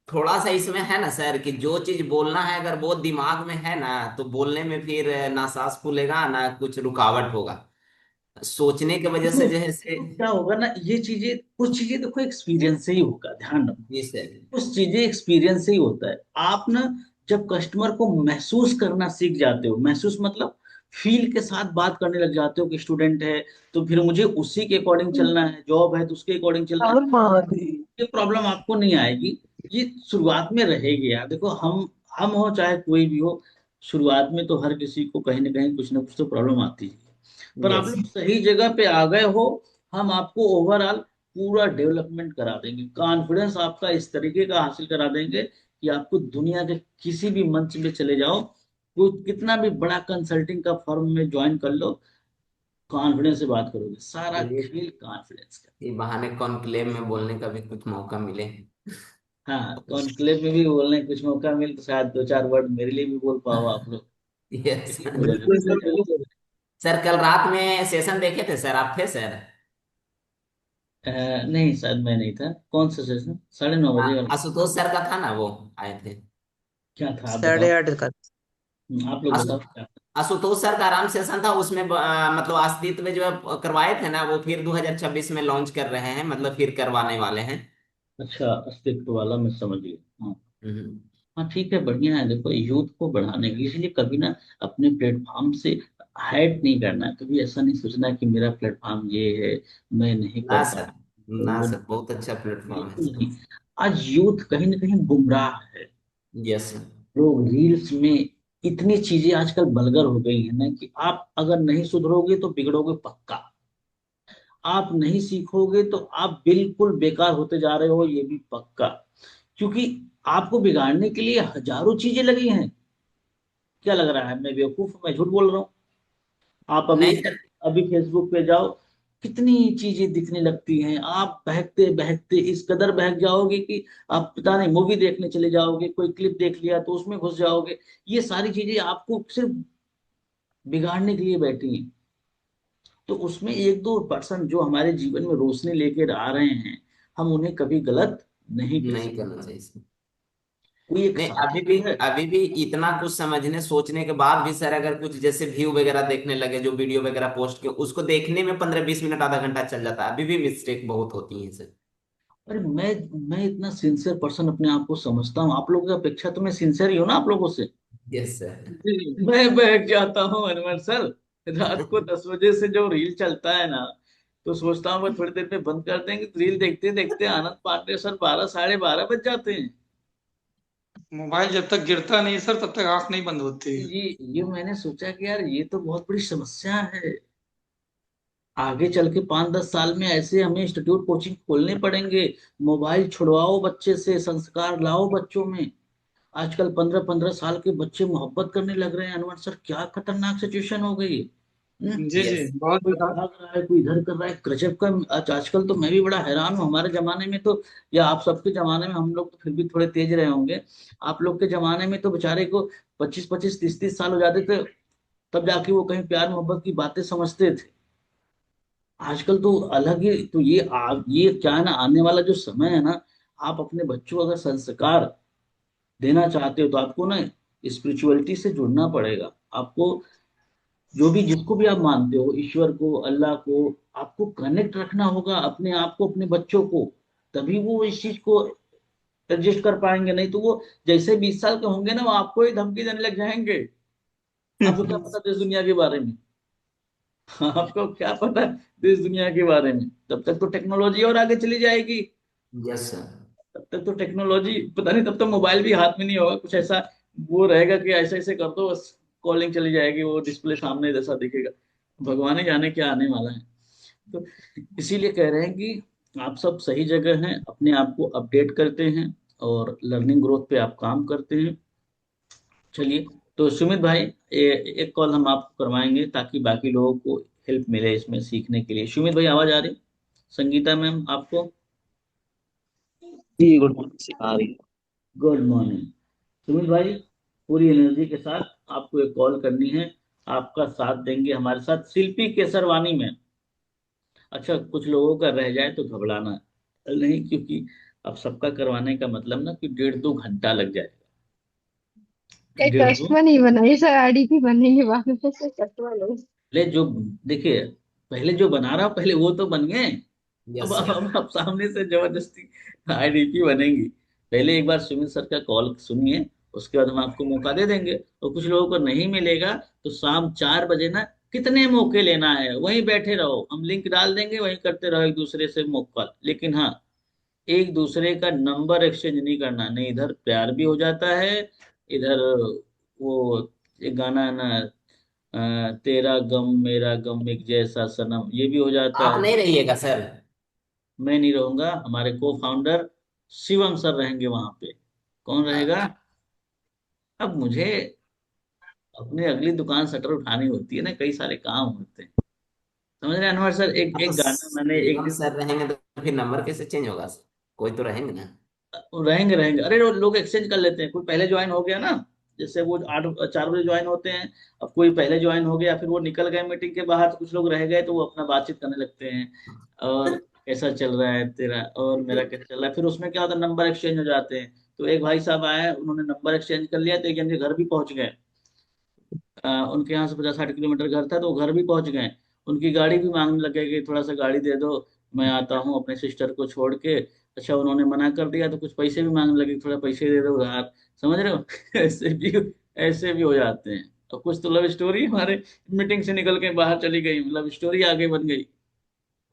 थोड़ा सा इसमें है ना सर कि जो चीज बोलना है अगर वो दिमाग में है ना तो बोलने में फिर ना सांस फूलेगा ना कुछ रुकावट होगा। सोचने की वजह से
देखो,
जो है से।
तो क्या होगा ना, ये चीजें, कुछ चीजें देखो एक्सपीरियंस से ही होगा, ध्यान रखो।
जी सर।
कुछ चीजें एक्सपीरियंस से ही होता है। आप ना जब कस्टमर को महसूस करना सीख जाते हो, महसूस मतलब फील के साथ बात करने लग जाते हो कि स्टूडेंट है तो फिर मुझे उसी के अकॉर्डिंग चलना है, जॉब है तो उसके अकॉर्डिंग चलना है,
और मारी।
ये प्रॉब्लम आपको नहीं आएगी। ये शुरुआत में रहेगी यार। देखो, हम हो चाहे कोई भी हो, शुरुआत में तो हर किसी को कहीं ना कुछ तो प्रॉब्लम आती है। पर आप
यस।
लोग सही जगह पे आ गए हो। हम आपको ओवरऑल पूरा डेवलपमेंट करा देंगे, कॉन्फिडेंस आपका इस तरीके का हासिल करा देंगे कि आपको दुनिया के किसी भी मंच में चले जाओ, कोई कितना भी बड़ा कंसल्टिंग का फर्म में ज्वाइन कर लो, कॉन्फिडेंस से बात करोगे। सारा
चलिए,
खेल कॉन्फिडेंस का।
ये बहाने कॉन्क्लेव में बोलने का भी कुछ मौका मिले।
हाँ, कॉन्क्लेव में भी बोलने का कुछ मौका मिले तो शायद दो चार वर्ड मेरे लिए भी बोल पाओ आप लोग।
यस।
ये हो
बिल्कुल
जाएगा।
सर, बिल्कुल।
सर कल रात में सेशन देखे थे सर, आप थे सर?
नहीं, शायद मैं नहीं था। कौन सा सेशन? 9:30 वाला?
आशुतोष सर का था ना, वो आए थे।
क्या था आप बताओ।
8:30 का।
आप लोग
आशु
बताओ क्या था।
आशुतोष सर का आराम सेशन था उसमें मतलब अस्तित्व जो है करवाए थे ना, वो फिर 2026 में लॉन्च कर रहे हैं, मतलब फिर करवाने वाले हैं।
अच्छा, अस्तित्व वाला, मैं समझ गया। हाँ।
हम्म।
हाँ ठीक है, बढ़िया है। देखो, यूथ को बढ़ाने के लिए, इसलिए कभी ना अपने प्लेटफॉर्म से हाइड नहीं करना है। कभी ऐसा नहीं सोचना कि मेरा प्लेटफॉर्म ये है, मैं नहीं
ना
कर
सर,
पाऊंगा
ना
वो।
सर, बहुत अच्छा प्लेटफॉर्म है
बिल्कुल
सर।
नहीं। आज यूथ कहीं ना कहीं गुमराह है।
Yes sir.
लोग रील्स में इतनी चीजें आजकल बलगर हो गई है ना कि आप अगर नहीं सुधरोगे तो बिगड़ोगे पक्का। आप नहीं सीखोगे तो आप बिल्कुल बेकार होते जा रहे हो, ये भी पक्का। क्योंकि आपको बिगाड़ने के लिए हजारों चीजें लगी हैं। क्या लग रहा है मैं बेवकूफ हूं? मैं झूठ बोल रहा हूँ? आप अभी
नहीं सर।
अभी फेसबुक पे जाओ, कितनी चीजें दिखने लगती हैं। आप बहकते बहकते इस कदर बहक जाओगे कि आप पता नहीं मूवी देखने चले जाओगे, कोई क्लिप देख लिया तो उसमें घुस जाओगे। ये सारी चीजें आपको सिर्फ बिगाड़ने के लिए बैठी हैं। तो उसमें एक दो पर्सन जो हमारे जीवन में रोशनी लेकर आ रहे हैं, हम उन्हें कभी गलत नहीं कह
नहीं
सकते।
करना चाहिए सर।
कोई एक
नहीं,
साथी
अभी भी,
है।
अभी भी इतना कुछ समझने सोचने के बाद भी सर अगर कुछ जैसे व्यू वगैरह देखने लगे, जो वीडियो वगैरह पोस्ट के, उसको देखने में 15-20 मिनट आधा घंटा चल जाता है, अभी भी मिस्टेक बहुत होती है सर।
अरे मैं इतना सिंसियर पर्सन अपने आप को समझता हूँ। आप लोगों की अपेक्षा तो मैं सिंसियर ही हूँ ना आप लोगों से।
Yes sir.
मैं बहक जाता हूँ अनवर सर। रात को 10 बजे से जो रील चलता है ना, तो सोचता हूँ मैं थोड़ी देर में बंद कर देंगे, तो रील देखते देखते आनंद पांडे सर 12 साढ़े 12 बज जाते हैं।
मोबाइल जब तक गिरता नहीं सर तब तक आंख नहीं बंद होती है।
ये मैंने सोचा कि यार ये तो बहुत बड़ी समस्या है। आगे चल के 5-10 साल में ऐसे हमें इंस्टीट्यूट कोचिंग खोलने पड़ेंगे। मोबाइल छुड़वाओ बच्चे से, संस्कार लाओ बच्चों में। आजकल 15-15 साल के बच्चे मोहब्बत करने लग रहे हैं अनवर सर, क्या खतरनाक सिचुएशन हो गई है।
जी जी,
यस।
बहुत
कोई
बता।
भाग रहा है, कोई इधर कर रहा है, गजब का। आजकल तो मैं भी बड़ा हैरान हूँ। हमारे जमाने में तो, या आप सबके जमाने में, हम लोग तो फिर भी थोड़े तेज रहे होंगे। आप लोग के जमाने में तो बेचारे को 25-25 30-30 साल हो जाते थे, तब जाके वो कहीं प्यार मोहब्बत की बातें समझते थे। आजकल तो अलग ही। तो ये क्या है ना, आने वाला जो समय है ना, आप अपने बच्चों को अगर संस्कार देना चाहते हो तो आपको ना स्पिरिचुअलिटी से जुड़ना पड़ेगा। आपको जो भी, जिसको भी आप मानते हो, ईश्वर को, अल्लाह को, आपको कनेक्ट रखना होगा अपने आप को, अपने बच्चों को। तभी वो इस चीज को एडजस्ट कर पाएंगे। नहीं तो वो जैसे 20 साल के होंगे ना, वो आपको ही धमकी देने लग जाएंगे आपको क्या पता देश दुनिया के बारे में? आपको क्या पता देश दुनिया के बारे में? तब तक तो टेक्नोलॉजी और आगे चली जाएगी।
Yes sir.
तब तक तो टेक्नोलॉजी पता नहीं, तब तक मोबाइल भी हाथ में नहीं होगा, कुछ ऐसा वो रहेगा कि ऐसे ऐसे कर दो बस कॉलिंग चली जाएगी, वो डिस्प्ले सामने जैसा दिखेगा। भगवान ही जाने क्या आने वाला है। तो इसीलिए कह रहे हैं कि आप सब सही जगह हैं, अपने आप को अपडेट करते हैं और लर्निंग ग्रोथ पे आप काम करते हैं। चलिए, तो सुमित भाई, एक कॉल हम आपको करवाएंगे ताकि बाकी लोगों को हेल्प मिले इसमें सीखने के लिए। सुमित भाई, आवाज आ रही? संगीता मैम आपको?
जी, गुड मॉर्निंग सिखा रही है।
Good morning. सुमित भाई, पूरी एनर्जी के साथ आपको एक कॉल करनी है। आपका साथ देंगे हमारे साथ शिल्पी केसरवानी में। अच्छा, कुछ लोगों का रह जाए तो घबराना नहीं, क्योंकि अब सबका करवाने का मतलब ना कि 1.5-2 घंटा लग जाएगा।
एक
डेढ़ दो
कस्टमर नहीं बनाई सर, आईडीपी बनेंगे बाद में से कस्टमर लोग।
ले जो देखिए, पहले जो बना रहा पहले वो तो बन गए। अब
यस
अब
सर।
अब सामने से जबरदस्ती आईडीपी बनेंगी। पहले एक बार सुमित सर का कॉल सुनिए, उसके बाद हम आपको मौका दे देंगे। और कुछ लोगों को नहीं मिलेगा तो शाम 4 बजे ना, कितने मौके लेना है वहीं बैठे रहो, हम लिंक डाल देंगे, वहीं करते रहो एक दूसरे से मौका। लेकिन हाँ, एक दूसरे का नंबर एक्सचेंज नहीं करना, नहीं इधर प्यार भी हो जाता है, इधर वो एक गाना है ना, तेरा गम मेरा गम एक जैसा सनम, ये भी हो जाता
आप
है।
नहीं रहिएगा सर?
मैं नहीं रहूंगा, हमारे को फाउंडर शिवम सर रहेंगे वहां पे। कौन रहेगा?
अच्छा।
अब मुझे अपने अगली दुकान शटर उठानी होती है ना, कई सारे काम होते हैं। समझ रहे हैं अनवर सर? एक
हाँ, तो
एक गाना मैंने एक
शिवम
दिन
सर रहेंगे तो फिर नंबर कैसे चेंज होगा सर? कोई तो रहेंगे ना।
रहेंगे रहेंगे, अरे वो लोग एक्सचेंज कर लेते हैं, कोई पहले ज्वाइन हो गया ना, जैसे वो 8-4 बजे ज्वाइन होते हैं। अब कोई पहले ज्वाइन हो गया, फिर वो निकल गए मीटिंग के बाहर, तो कुछ लोग रह गए तो वो अपना बातचीत करने लगते हैं। और कैसा चल रहा है तेरा और मेरा कैसा चल रहा है, फिर उसमें क्या होता है, नंबर एक्सचेंज हो जाते हैं। तो एक भाई साहब आए, उन्होंने नंबर एक्सचेंज कर लिया, तो एक जन के घर भी पहुंच गए। उनके यहाँ से 50-60 किलोमीटर घर था, तो वो घर भी पहुंच गए। उनकी गाड़ी भी मांगने लगे कि थोड़ा सा गाड़ी दे दो, मैं आता हूँ अपने सिस्टर को छोड़ के। अच्छा, उन्होंने मना कर दिया तो कुछ पैसे भी मांगने लगे, थोड़ा पैसे दे दो उधार। समझ रहे हो? ऐसे भी हो जाते हैं। और कुछ तो लव स्टोरी हमारे मीटिंग से निकल के बाहर चली गई, लव स्टोरी आगे बन गई।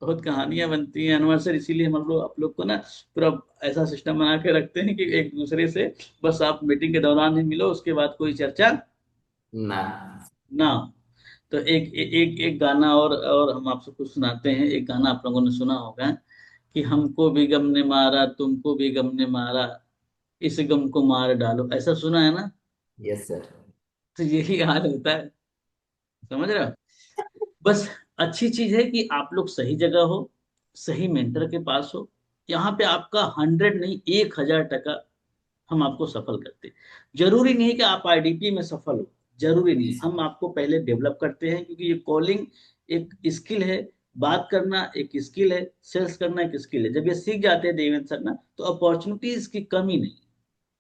बहुत कहानियां बनती हैं अनवर सर, इसीलिए हम लोग आप लोग को ना पूरा ऐसा सिस्टम बना के रखते हैं कि एक दूसरे से बस आप मीटिंग के दौरान ही मिलो, उसके बाद कोई चर्चा
ना।
ना। तो एक गाना और हम आपसे कुछ सुनाते हैं। एक गाना आप लोगों ने सुना होगा कि हमको भी गम ने मारा तुमको भी गम ने मारा, इस गम को मार डालो, ऐसा सुना है ना?
Yes sir.
तो यही हाल होता है। समझ रहे हो? बस अच्छी चीज है कि आप लोग सही जगह हो, सही मेंटर के पास हो। यहाँ पे आपका 100 नहीं 1000 टका हम आपको सफल करते हैं। जरूरी नहीं कि आप आईडीपी में सफल हो, जरूरी नहीं, हम आपको पहले डेवलप करते हैं, क्योंकि ये कॉलिंग एक स्किल है, बात करना एक स्किल है, सेल्स करना एक स्किल है। जब ये सीख जाते हैं देवेंद्र सर ना, तो अपॉर्चुनिटीज की कमी नहीं।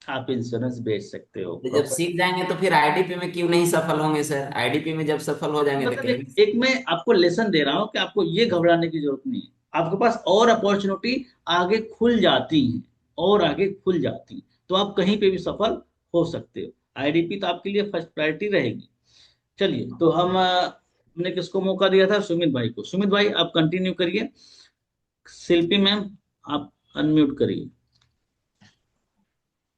आप इंश्योरेंस बेच सकते हो,
तो जब
प्रॉपर्टी।
सीख जाएंगे तो फिर आईडीपी में क्यों नहीं सफल होंगे सर? आईडीपी में जब सफल हो जाएंगे तो
मतलब
कहेंगे।
एक मैं आपको लेसन दे रहा हूँ कि आपको ये घबराने की जरूरत नहीं है। आपके पास और अपॉर्चुनिटी आगे खुल जाती हैं, और आगे खुल जाती हैं, तो आप कहीं पे भी सफल हो सकते हो। आईडीपी तो आपके लिए फर्स्ट प्रायोरिटी रहेगी। चलिए, तो हमने किसको मौका दिया था? सुमित भाई को। सुमित भाई, आप कंटिन्यू करिए। शिल्पी मैम, आप अनम्यूट करिए।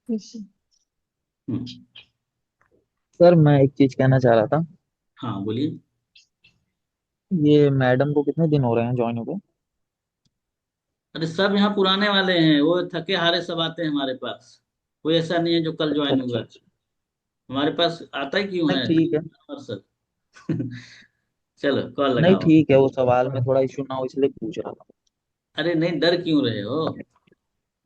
हम्म।
सर मैं एक चीज कहना चाह रहा था।
हाँ, बोलिए।
ये मैडम को कितने दिन हो रहे हैं ज्वाइन हुए?
अरे सब यहाँ पुराने वाले हैं, वो थके हारे सब आते हैं हमारे पास। कोई ऐसा नहीं है जो कल
अच्छा
ज्वाइन हुआ
अच्छा
है।
अच्छा।
हमारे पास आता ही क्यों
नहीं
है
ठीक है।
और सर। चलो, कॉल
नहीं
लगाओ।
ठीक है, वो सवाल में थोड़ा इशू ना हो इसलिए पूछ रहा था।
अरे नहीं, डर क्यों रहे हो?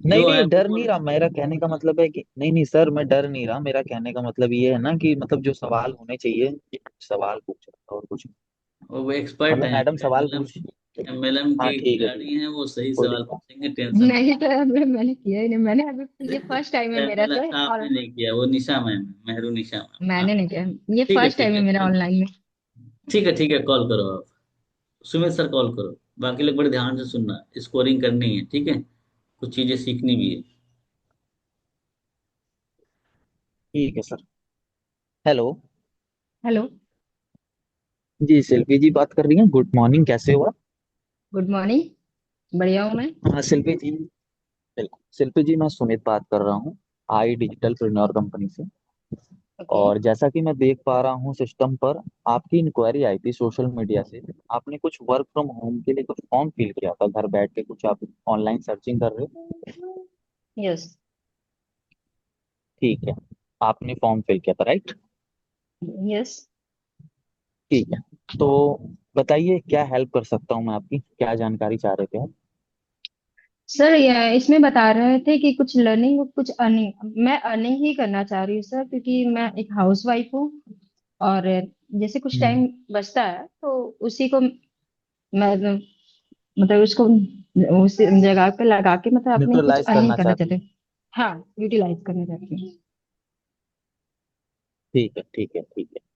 नहीं
जो है
नहीं,
वो
डर नहीं
बोल।
रहा, मेरा कहने का मतलब है कि नहीं नहीं सर, मैं डर नहीं रहा, मेरा कहने का मतलब ये है ना कि मतलब जो सवाल होने चाहिए सवाल पूछ रहा था और कुछ नहीं।
वो एक्सपर्ट
मतलब
हैं,
मैडम सवाल
एमएलएम।
पूछ।
एमएलएम
हाँ
के
ठीक है ठीक
खिलाड़ी
है,
हैं, वो सही
कोई
सवाल
दिक्कत
पूछेंगे, टेंशन मत।
नहीं तो अभी मैंने किया ही नहीं, मैंने अभी ये फर्स्ट टाइम है मेरा
एमएलएम
सर।
आपने
और
नहीं किया, वो निशा मैम है, मेहरू निशा मैम। हाँ,
मैंने नहीं किया, ये
ठीक है
फर्स्ट
ठीक
टाइम है
है,
मेरा
कॉल।
ऑनलाइन में।
ठीक है ठीक है, कॉल करो आप। सुमित सर कॉल करो। बाकी लोग बड़े ध्यान से सुनना, स्कोरिंग करनी है, ठीक है? कुछ चीजें सीखनी भी है।
ठीक है सर। हेलो।
हेलो।
जी शिल्पी जी बात कर रही हैं। गुड मॉर्निंग, कैसे हो आप?
Good morning. बढ़िया हूँ मैं।
हाँ शिल्पी जी, बिल्कुल शिल्पी जी, मैं सुमित बात कर रहा हूँ आई डिजिटल प्रेन्योर कंपनी से।
ओके।
और जैसा कि मैं देख पा रहा हूँ सिस्टम पर, आपकी इंक्वायरी आई थी सोशल मीडिया से। आपने कुछ वर्क फ्रॉम होम के लिए कुछ फॉर्म फिल किया था, घर बैठ के कुछ आप ऑनलाइन सर्चिंग कर रहे हो।
यस।
ठीक है, आपने फॉर्म फिल किया था, राइट?
यस।
ठीक है, तो बताइए क्या हेल्प कर सकता हूँ मैं आपकी, क्या जानकारी चाह रहे थे आप?
सर ये इसमें बता रहे थे कि कुछ लर्निंग और कुछ अर्निंग, मैं अर्निंग ही करना चाह रही हूँ सर, क्योंकि मैं एक हाउस वाइफ हूँ। और जैसे कुछ
हम्म।
टाइम बचता है तो उसी को मैं मतलब उसको उस जगह पे लगा के मतलब अपनी कुछ
न्यूट्रलाइज
अर्निंग
करना
करना
चाहती
चाहते
हूँ।
हैं। हाँ, यूटिलाइज करना चाहती हूँ।
ठीक है, ठीक है, ठीक है।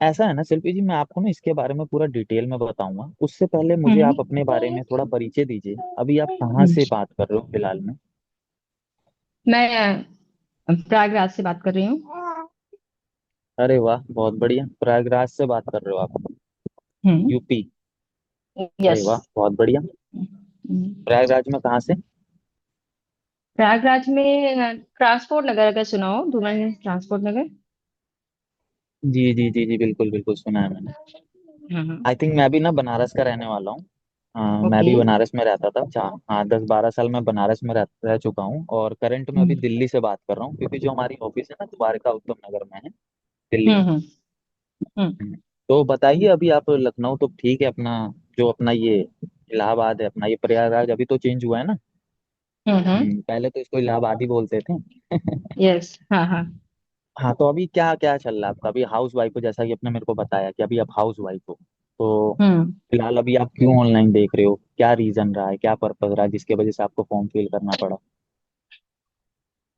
ऐसा है ना शिल्पी जी, मैं आपको ना इसके बारे में पूरा डिटेल में बताऊंगा। उससे पहले मुझे
हम्म।
आप अपने बारे में थोड़ा परिचय दीजिए। अभी आप कहाँ
हम्म।
से बात कर रहे हो फिलहाल में?
मैं प्रयागराज से बात कर रही हूँ।
अरे वाह, बहुत बढ़िया, प्रयागराज से बात कर रहे हो आप?
हम्म।
यूपी? अरे
यस।
वाह, बहुत बढ़िया। प्रयागराज में कहाँ से?
प्रयागराज में ट्रांसपोर्ट नगर, अगर सुना हो, धुमन ट्रांसपोर्ट नगर।
जी जी जी जी, बिल्कुल बिल्कुल सुना है मैंने।
हाँ हाँ।
आई थिंक मैं भी ना बनारस का रहने वाला हूँ। मैं
ओके।
भी बनारस में रहता था। हाँ, 10-12 साल मैं बनारस में रह चुका हूँ, और करंट में अभी
हम्म
दिल्ली से बात कर रहा हूँ, क्योंकि जो हमारी ऑफिस है ना द्वारका उत्तम नगर में है, दिल्ली में।
हम्म हम्म हम्म
तो बताइए, अभी आप लखनऊ तो ठीक है अपना, जो अपना ये इलाहाबाद है अपना, ये प्रयागराज अभी तो चेंज हुआ है ना।
हम्म।
पहले तो इसको इलाहाबाद ही बोलते थे।
यस। हाँ हाँ।
हाँ, तो अभी क्या क्या चल रहा है आपका? अभी हाउस वाइफ हो, जैसा कि आपने मेरे को बताया कि अभी आप हाउस वाइफ हो, तो
हम्म।
फिलहाल अभी आप क्यों ऑनलाइन देख रहे हो? क्या रीजन रहा है, क्या पर्पज रहा है जिसकी वजह से आपको फॉर्म फिल करना पड़ा?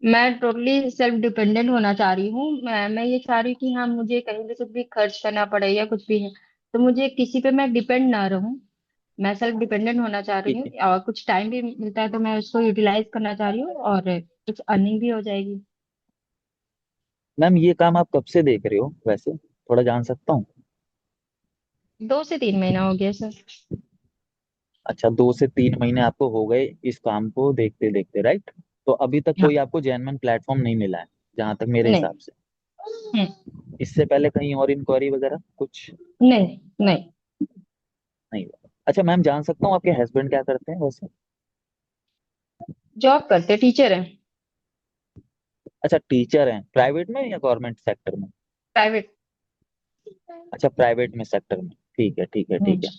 मैं टोटली सेल्फ डिपेंडेंट होना चाह रही हूँ। मैं ये चाह रही हूँ कि हाँ, मुझे कहीं भी कुछ भी खर्च करना पड़े या कुछ भी है तो मुझे किसी पे मैं डिपेंड ना रहूँ। मैं सेल्फ डिपेंडेंट होना चाह रही
ठीक
हूँ,
है
और कुछ टाइम भी मिलता है तो मैं उसको यूटिलाइज करना चाह रही हूँ, और कुछ अर्निंग भी हो जाएगी।
मैम, ये काम आप कब से देख रहे हो वैसे, थोड़ा जान सकता हूँ?
2 से 3 महीना हो गया सर।
अच्छा, 2 से 3 महीने आपको हो गए इस काम को देखते देखते, राइट? तो अभी तक
हाँ।
कोई आपको जेन्युइन प्लेटफॉर्म नहीं मिला है, जहां तक मेरे
नहीं।
हिसाब से।
हम्म।
इससे पहले कहीं और इंक्वायरी वगैरह कुछ
नहीं। नहीं।
नहीं हुआ? अच्छा मैम, जान सकता हूँ आपके हस्बैंड क्या करते हैं वैसे?
जॉब करते, टीचर है।
अच्छा, टीचर हैं, प्राइवेट में या गवर्नमेंट सेक्टर में?
प्राइवेट।
अच्छा, प्राइवेट में सेक्टर में, ठीक है ठीक है
हम्म
ठीक है।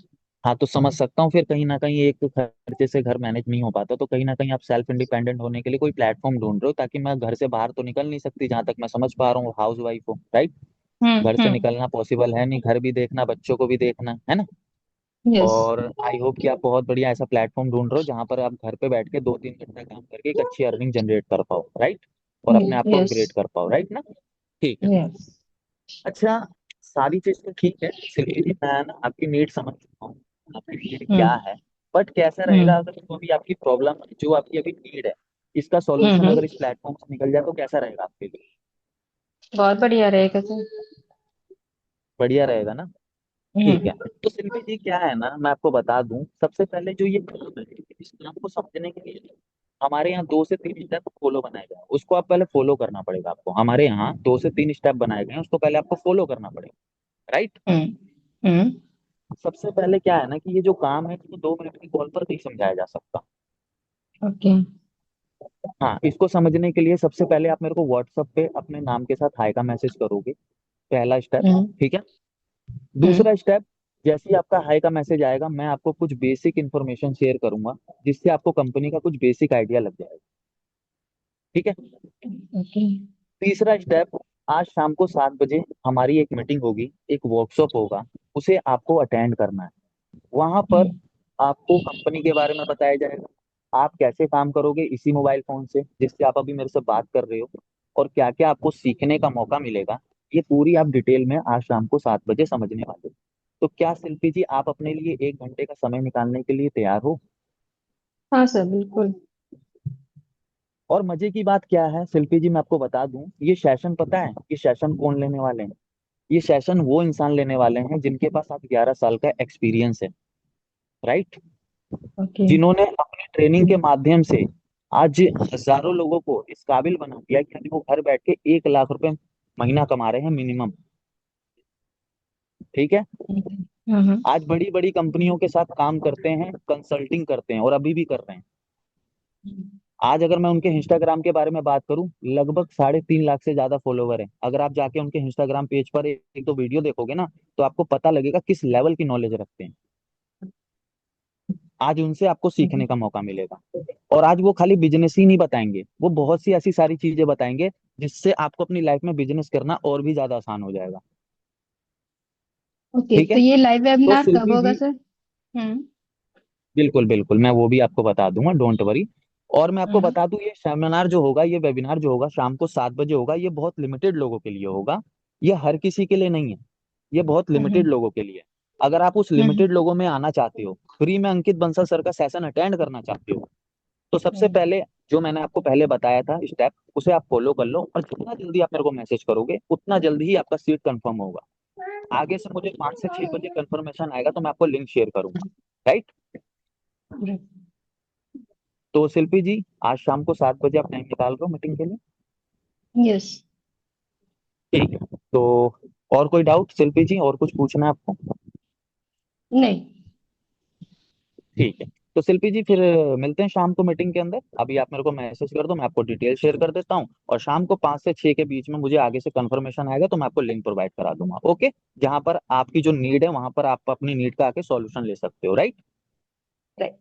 हाँ, तो समझ सकता हूँ। फिर कहीं ना कहीं एक खर्चे से घर मैनेज नहीं हो पाता, तो कहीं ना कहीं आप सेल्फ इंडिपेंडेंट होने के लिए कोई प्लेटफॉर्म ढूंढ रहे हो, ताकि मैं घर से बाहर तो निकल नहीं सकती, जहां तक मैं समझ पा रहा हूँ, हाउस वाइफ हो, राइट? घर से
हम्म।
निकलना पॉसिबल है नहीं, घर भी देखना, बच्चों को भी देखना है ना।
यस।
और आई होप कि आप बहुत बढ़िया ऐसा प्लेटफॉर्म ढूंढ रहे हो जहां पर आप घर पे बैठ के 2-3 घंटा काम करके एक अच्छी अर्निंग जनरेट कर पाओ, राइट? और अपने आप को
यस।
अपग्रेड कर पाओ, राइट ना? ठीक है।
यस।
अच्छा, सारी चीज तो ठीक है सिल्वी जी, मैं ना आपकी नीड समझ चुका हूँ, आपकी नीड क्या
हम्म
है। बट कैसा रहेगा
हम्म
अगर जो अभी आपकी प्रॉब्लम, जो आपकी अभी नीड है, इसका सॉल्यूशन
हम्म।
अगर इस प्लेटफॉर्म से निकल जाए तो कैसा रहेगा आपके लिए?
बहुत बढ़िया रहेगा सर।
बढ़िया रहेगा ना? ठीक है।
हम्म
तो सिल्वी जी क्या है ना, मैं आपको बता दूं, सबसे पहले जो ये काम है, इस काम को समझने के लिए हमारे यहाँ 2 से 3 स्टेप फॉलो बनाए गए हैं, उसको आप पहले फॉलो करना पड़ेगा आपको। हमारे यहाँ 2 से 3 स्टेप बनाए गए हैं, उसको पहले आपको फॉलो करना पड़ेगा, राइट?
हम्म हम्म।
सबसे पहले क्या है ना, कि ये जो काम है इसको 2 मिनट की कॉल पर नहीं समझाया जा सकता।
ओके।
हाँ, इसको समझने के लिए सबसे पहले आप मेरे को व्हाट्सएप पे अपने नाम के साथ हाय का मैसेज करोगे, पहला स्टेप।
हम्म
ठीक है।
हम्म
दूसरा स्टेप, जैसे ही आपका हाय का मैसेज आएगा, मैं आपको कुछ बेसिक इन्फॉर्मेशन शेयर करूंगा, जिससे आपको कंपनी का कुछ बेसिक आइडिया लग जाएगा। ठीक है।
ओके।
तीसरा स्टेप, आज शाम को 7 बजे हमारी एक मीटिंग होगी, एक वर्कशॉप होगा, उसे आपको अटेंड करना है। वहां पर
हम्म
आपको कंपनी के बारे में बताया जाएगा, आप कैसे काम करोगे इसी मोबाइल फोन से जिससे आप अभी मेरे से बात कर रहे हो, और क्या क्या आपको सीखने का मौका मिलेगा, ये पूरी आप डिटेल में आज शाम को 7 बजे समझने वाले हो। तो क्या शिल्पी जी, आप अपने लिए 1 घंटे का समय निकालने के लिए तैयार हो?
हाँ सर, बिल्कुल।
और मजे की बात क्या है शिल्पी जी, मैं आपको बता दूं, ये सेशन पता है ये सेशन कौन लेने वाले हैं? ये सेशन वो इंसान लेने वाले हैं जिनके पास आज 11 साल का एक्सपीरियंस है, राइट,
ओके।
जिन्होंने अपनी ट्रेनिंग के माध्यम से आज हजारों लोगों को इस काबिल बना दिया कि अभी वो घर बैठ के 1 लाख रुपए महीना कमा रहे हैं मिनिमम। ठीक है।
हाँ हाँ।
आज बड़ी बड़ी कंपनियों के साथ काम करते हैं, कंसल्टिंग करते हैं और अभी भी कर रहे हैं। आज अगर मैं उनके इंस्टाग्राम के बारे में बात करूं, लगभग 3.5 लाख से ज्यादा फॉलोवर है। अगर आप जाके उनके इंस्टाग्राम पेज पर एक दो वीडियो देखोगे ना, तो आपको पता लगेगा किस लेवल की नॉलेज रखते हैं। आज उनसे आपको सीखने का मौका मिलेगा। और आज वो खाली बिजनेस ही नहीं बताएंगे, वो बहुत सी ऐसी सारी चीजें बताएंगे जिससे आपको अपनी लाइफ में बिजनेस करना और भी ज्यादा आसान हो जाएगा।
ओके,
ठीक
तो
है।
ये लाइव
तो
वेबिनार कब
शिल्पी
होगा
जी,
सर? हम्म।
बिल्कुल बिल्कुल, मैं वो भी आपको बता दूंगा, डोंट वरी। और मैं आपको
हम्म।
बता दूं, ये सेमिनार जो होगा, ये वेबिनार जो होगा शाम को 7 बजे होगा। ये बहुत लिमिटेड लोगों के लिए होगा, ये हर किसी के लिए नहीं है, ये बहुत लिमिटेड
हम्म।
लोगों के लिए है। अगर आप उस
हम्म।
लिमिटेड लोगों में आना चाहते हो, फ्री में अंकित बंसल सर का सेशन अटेंड करना चाहते हो, तो सबसे
हम्म।
पहले जो मैंने आपको पहले बताया था स्टेप, उसे आप फॉलो कर लो। और जितना जल्दी आप मेरे को मैसेज करोगे, उतना जल्दी ही आपका सीट कंफर्म होगा। आगे से मुझे 5 से 6 बजे कंफर्मेशन आएगा तो मैं आपको लिंक शेयर करूंगा, राइट। तो शिल्पी जी, आज शाम को 7 बजे आप टाइम निकाल रहे हो मीटिंग के लिए?
यस।
ठीक है। तो और कोई डाउट शिल्पी जी, और कुछ पूछना है आपको?
नहीं।
ठीक है। तो शिल्पी जी फिर मिलते हैं शाम को मीटिंग के अंदर। अभी आप मेरे को मैसेज कर दो, मैं आपको डिटेल शेयर कर देता हूँ। और शाम को 5 से 6 के बीच में मुझे आगे से कंफर्मेशन आएगा तो मैं आपको लिंक प्रोवाइड करा दूंगा, ओके। जहां पर आपकी जो नीड है वहां पर आप अपनी नीड का आके सॉल्यूशन ले सकते हो, right.
Right.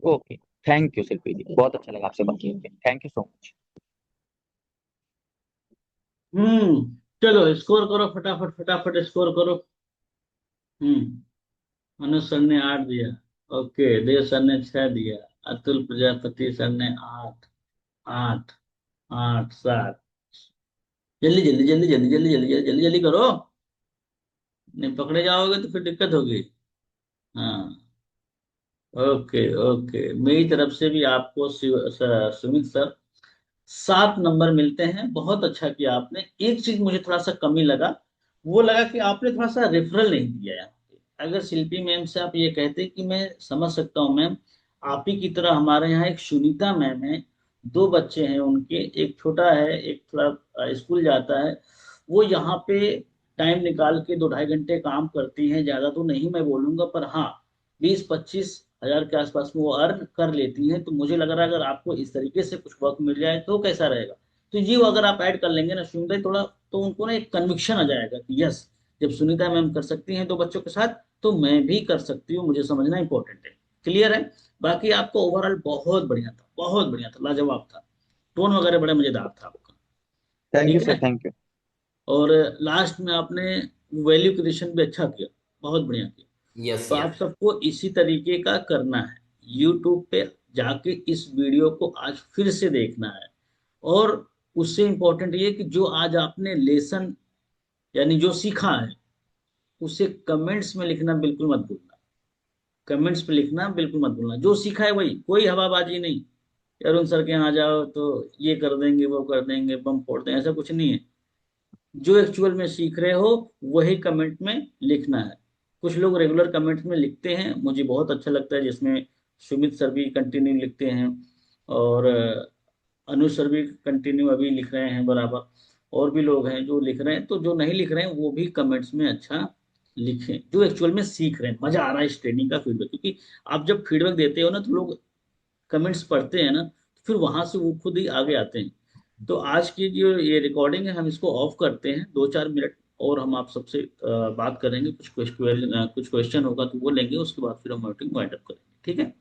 Okay. Thank you Shilpi ji, बहुत अच्छा लगा आपसे बात
थैंक यू।
करके, थैंक यू सो मच।
चलो स्कोर करो, फटाफट फटाफट स्कोर करो। अनुज सर ने 8 दिया। ओके, देव सर ने 6 दिया। अतुल प्रजापति सर ने 8। 8, 8, 7। जल्दी जल्दी जल्दी जल्दी जल्दी जल्दी जल्दी जल्दी जल्दी करो, नहीं पकड़े जाओगे तो फिर दिक्कत होगी। हाँ। ओके ओके, मेरी तरफ से भी आपको सुमित सर 7 नंबर मिलते हैं। बहुत अच्छा किया आपने। एक चीज मुझे थोड़ा सा कमी लगा, वो लगा कि आपने थोड़ा सा रेफरल नहीं दिया यहाँ पे। अगर शिल्पी मैम से आप ये कहते कि मैं समझ सकता हूँ मैम, आप ही की तरह हमारे यहाँ एक सुनीता मैम है, 2 बच्चे हैं उनके, एक छोटा है एक थोड़ा स्कूल जाता है, वो यहाँ पे टाइम निकाल के 2-2.5 घंटे काम करती हैं। ज्यादा तो नहीं मैं बोलूंगा, पर हाँ 20-25 हजार के आसपास में वो अर्न कर लेती हैं। तो मुझे लग रहा है अगर आपको इस तरीके से कुछ वर्क मिल जाए तो कैसा रहेगा। तो ये वो अगर आप ऐड कर लेंगे ना सुनीता जी, थोड़ा तो उनको ना एक कन्विक्शन आ जाएगा कि यस, जब सुनीता मैम कर सकती हैं 2 बच्चों के साथ, तो मैं भी कर सकती हूँ। मुझे समझना इंपॉर्टेंट है। क्लियर है। बाकी आपका ओवरऑल बहुत बढ़िया था, बहुत बढ़िया था, लाजवाब था। टोन वगैरह बड़ा मजेदार था आपका।
थैंक यू
ठीक
सर,
है।
Thank you.
और लास्ट में आपने वैल्यू क्रिएशन भी अच्छा किया, बहुत बढ़िया किया।
यस
तो आप
यस।
सबको इसी तरीके का करना है। यूट्यूब पे जाके इस वीडियो को आज फिर से देखना है। और उससे इंपॉर्टेंट ये कि जो आज आपने लेसन यानी जो सीखा है, उसे कमेंट्स में लिखना बिल्कुल मत भूलना। कमेंट्स में लिखना बिल्कुल मत भूलना। जो सीखा है वही, कोई हवाबाजी नहीं, अरुण सर के यहाँ जाओ तो ये कर देंगे वो कर देंगे बम फोड़ देंगे, ऐसा कुछ नहीं है। जो एक्चुअल में सीख रहे हो वही कमेंट में लिखना है। कुछ लोग रेगुलर कमेंट्स में लिखते हैं, मुझे बहुत अच्छा लगता है, जिसमें सुमित सर भी कंटिन्यू लिखते हैं, और अनुज सर भी कंटिन्यू अभी लिख रहे हैं बराबर। और भी लोग हैं जो लिख रहे हैं। तो जो नहीं लिख रहे हैं वो भी कमेंट्स में अच्छा लिखें, जो एक्चुअल में सीख रहे हैं। मजा आ रहा है इस ट्रेनिंग का फीडबैक, क्योंकि आप जब फीडबैक देते हो ना तो लोग कमेंट्स पढ़ते हैं ना, तो फिर वहां से वो खुद ही आगे आते हैं। तो आज की जो ये रिकॉर्डिंग है हम इसको ऑफ करते हैं 2-4 मिनट, और हम आप सबसे बात करेंगे। कुछ क्वेश्चन होगा तो वो लेंगे, उसके बाद फिर हम मीटिंग वाइंड अप करेंगे। ठीक है।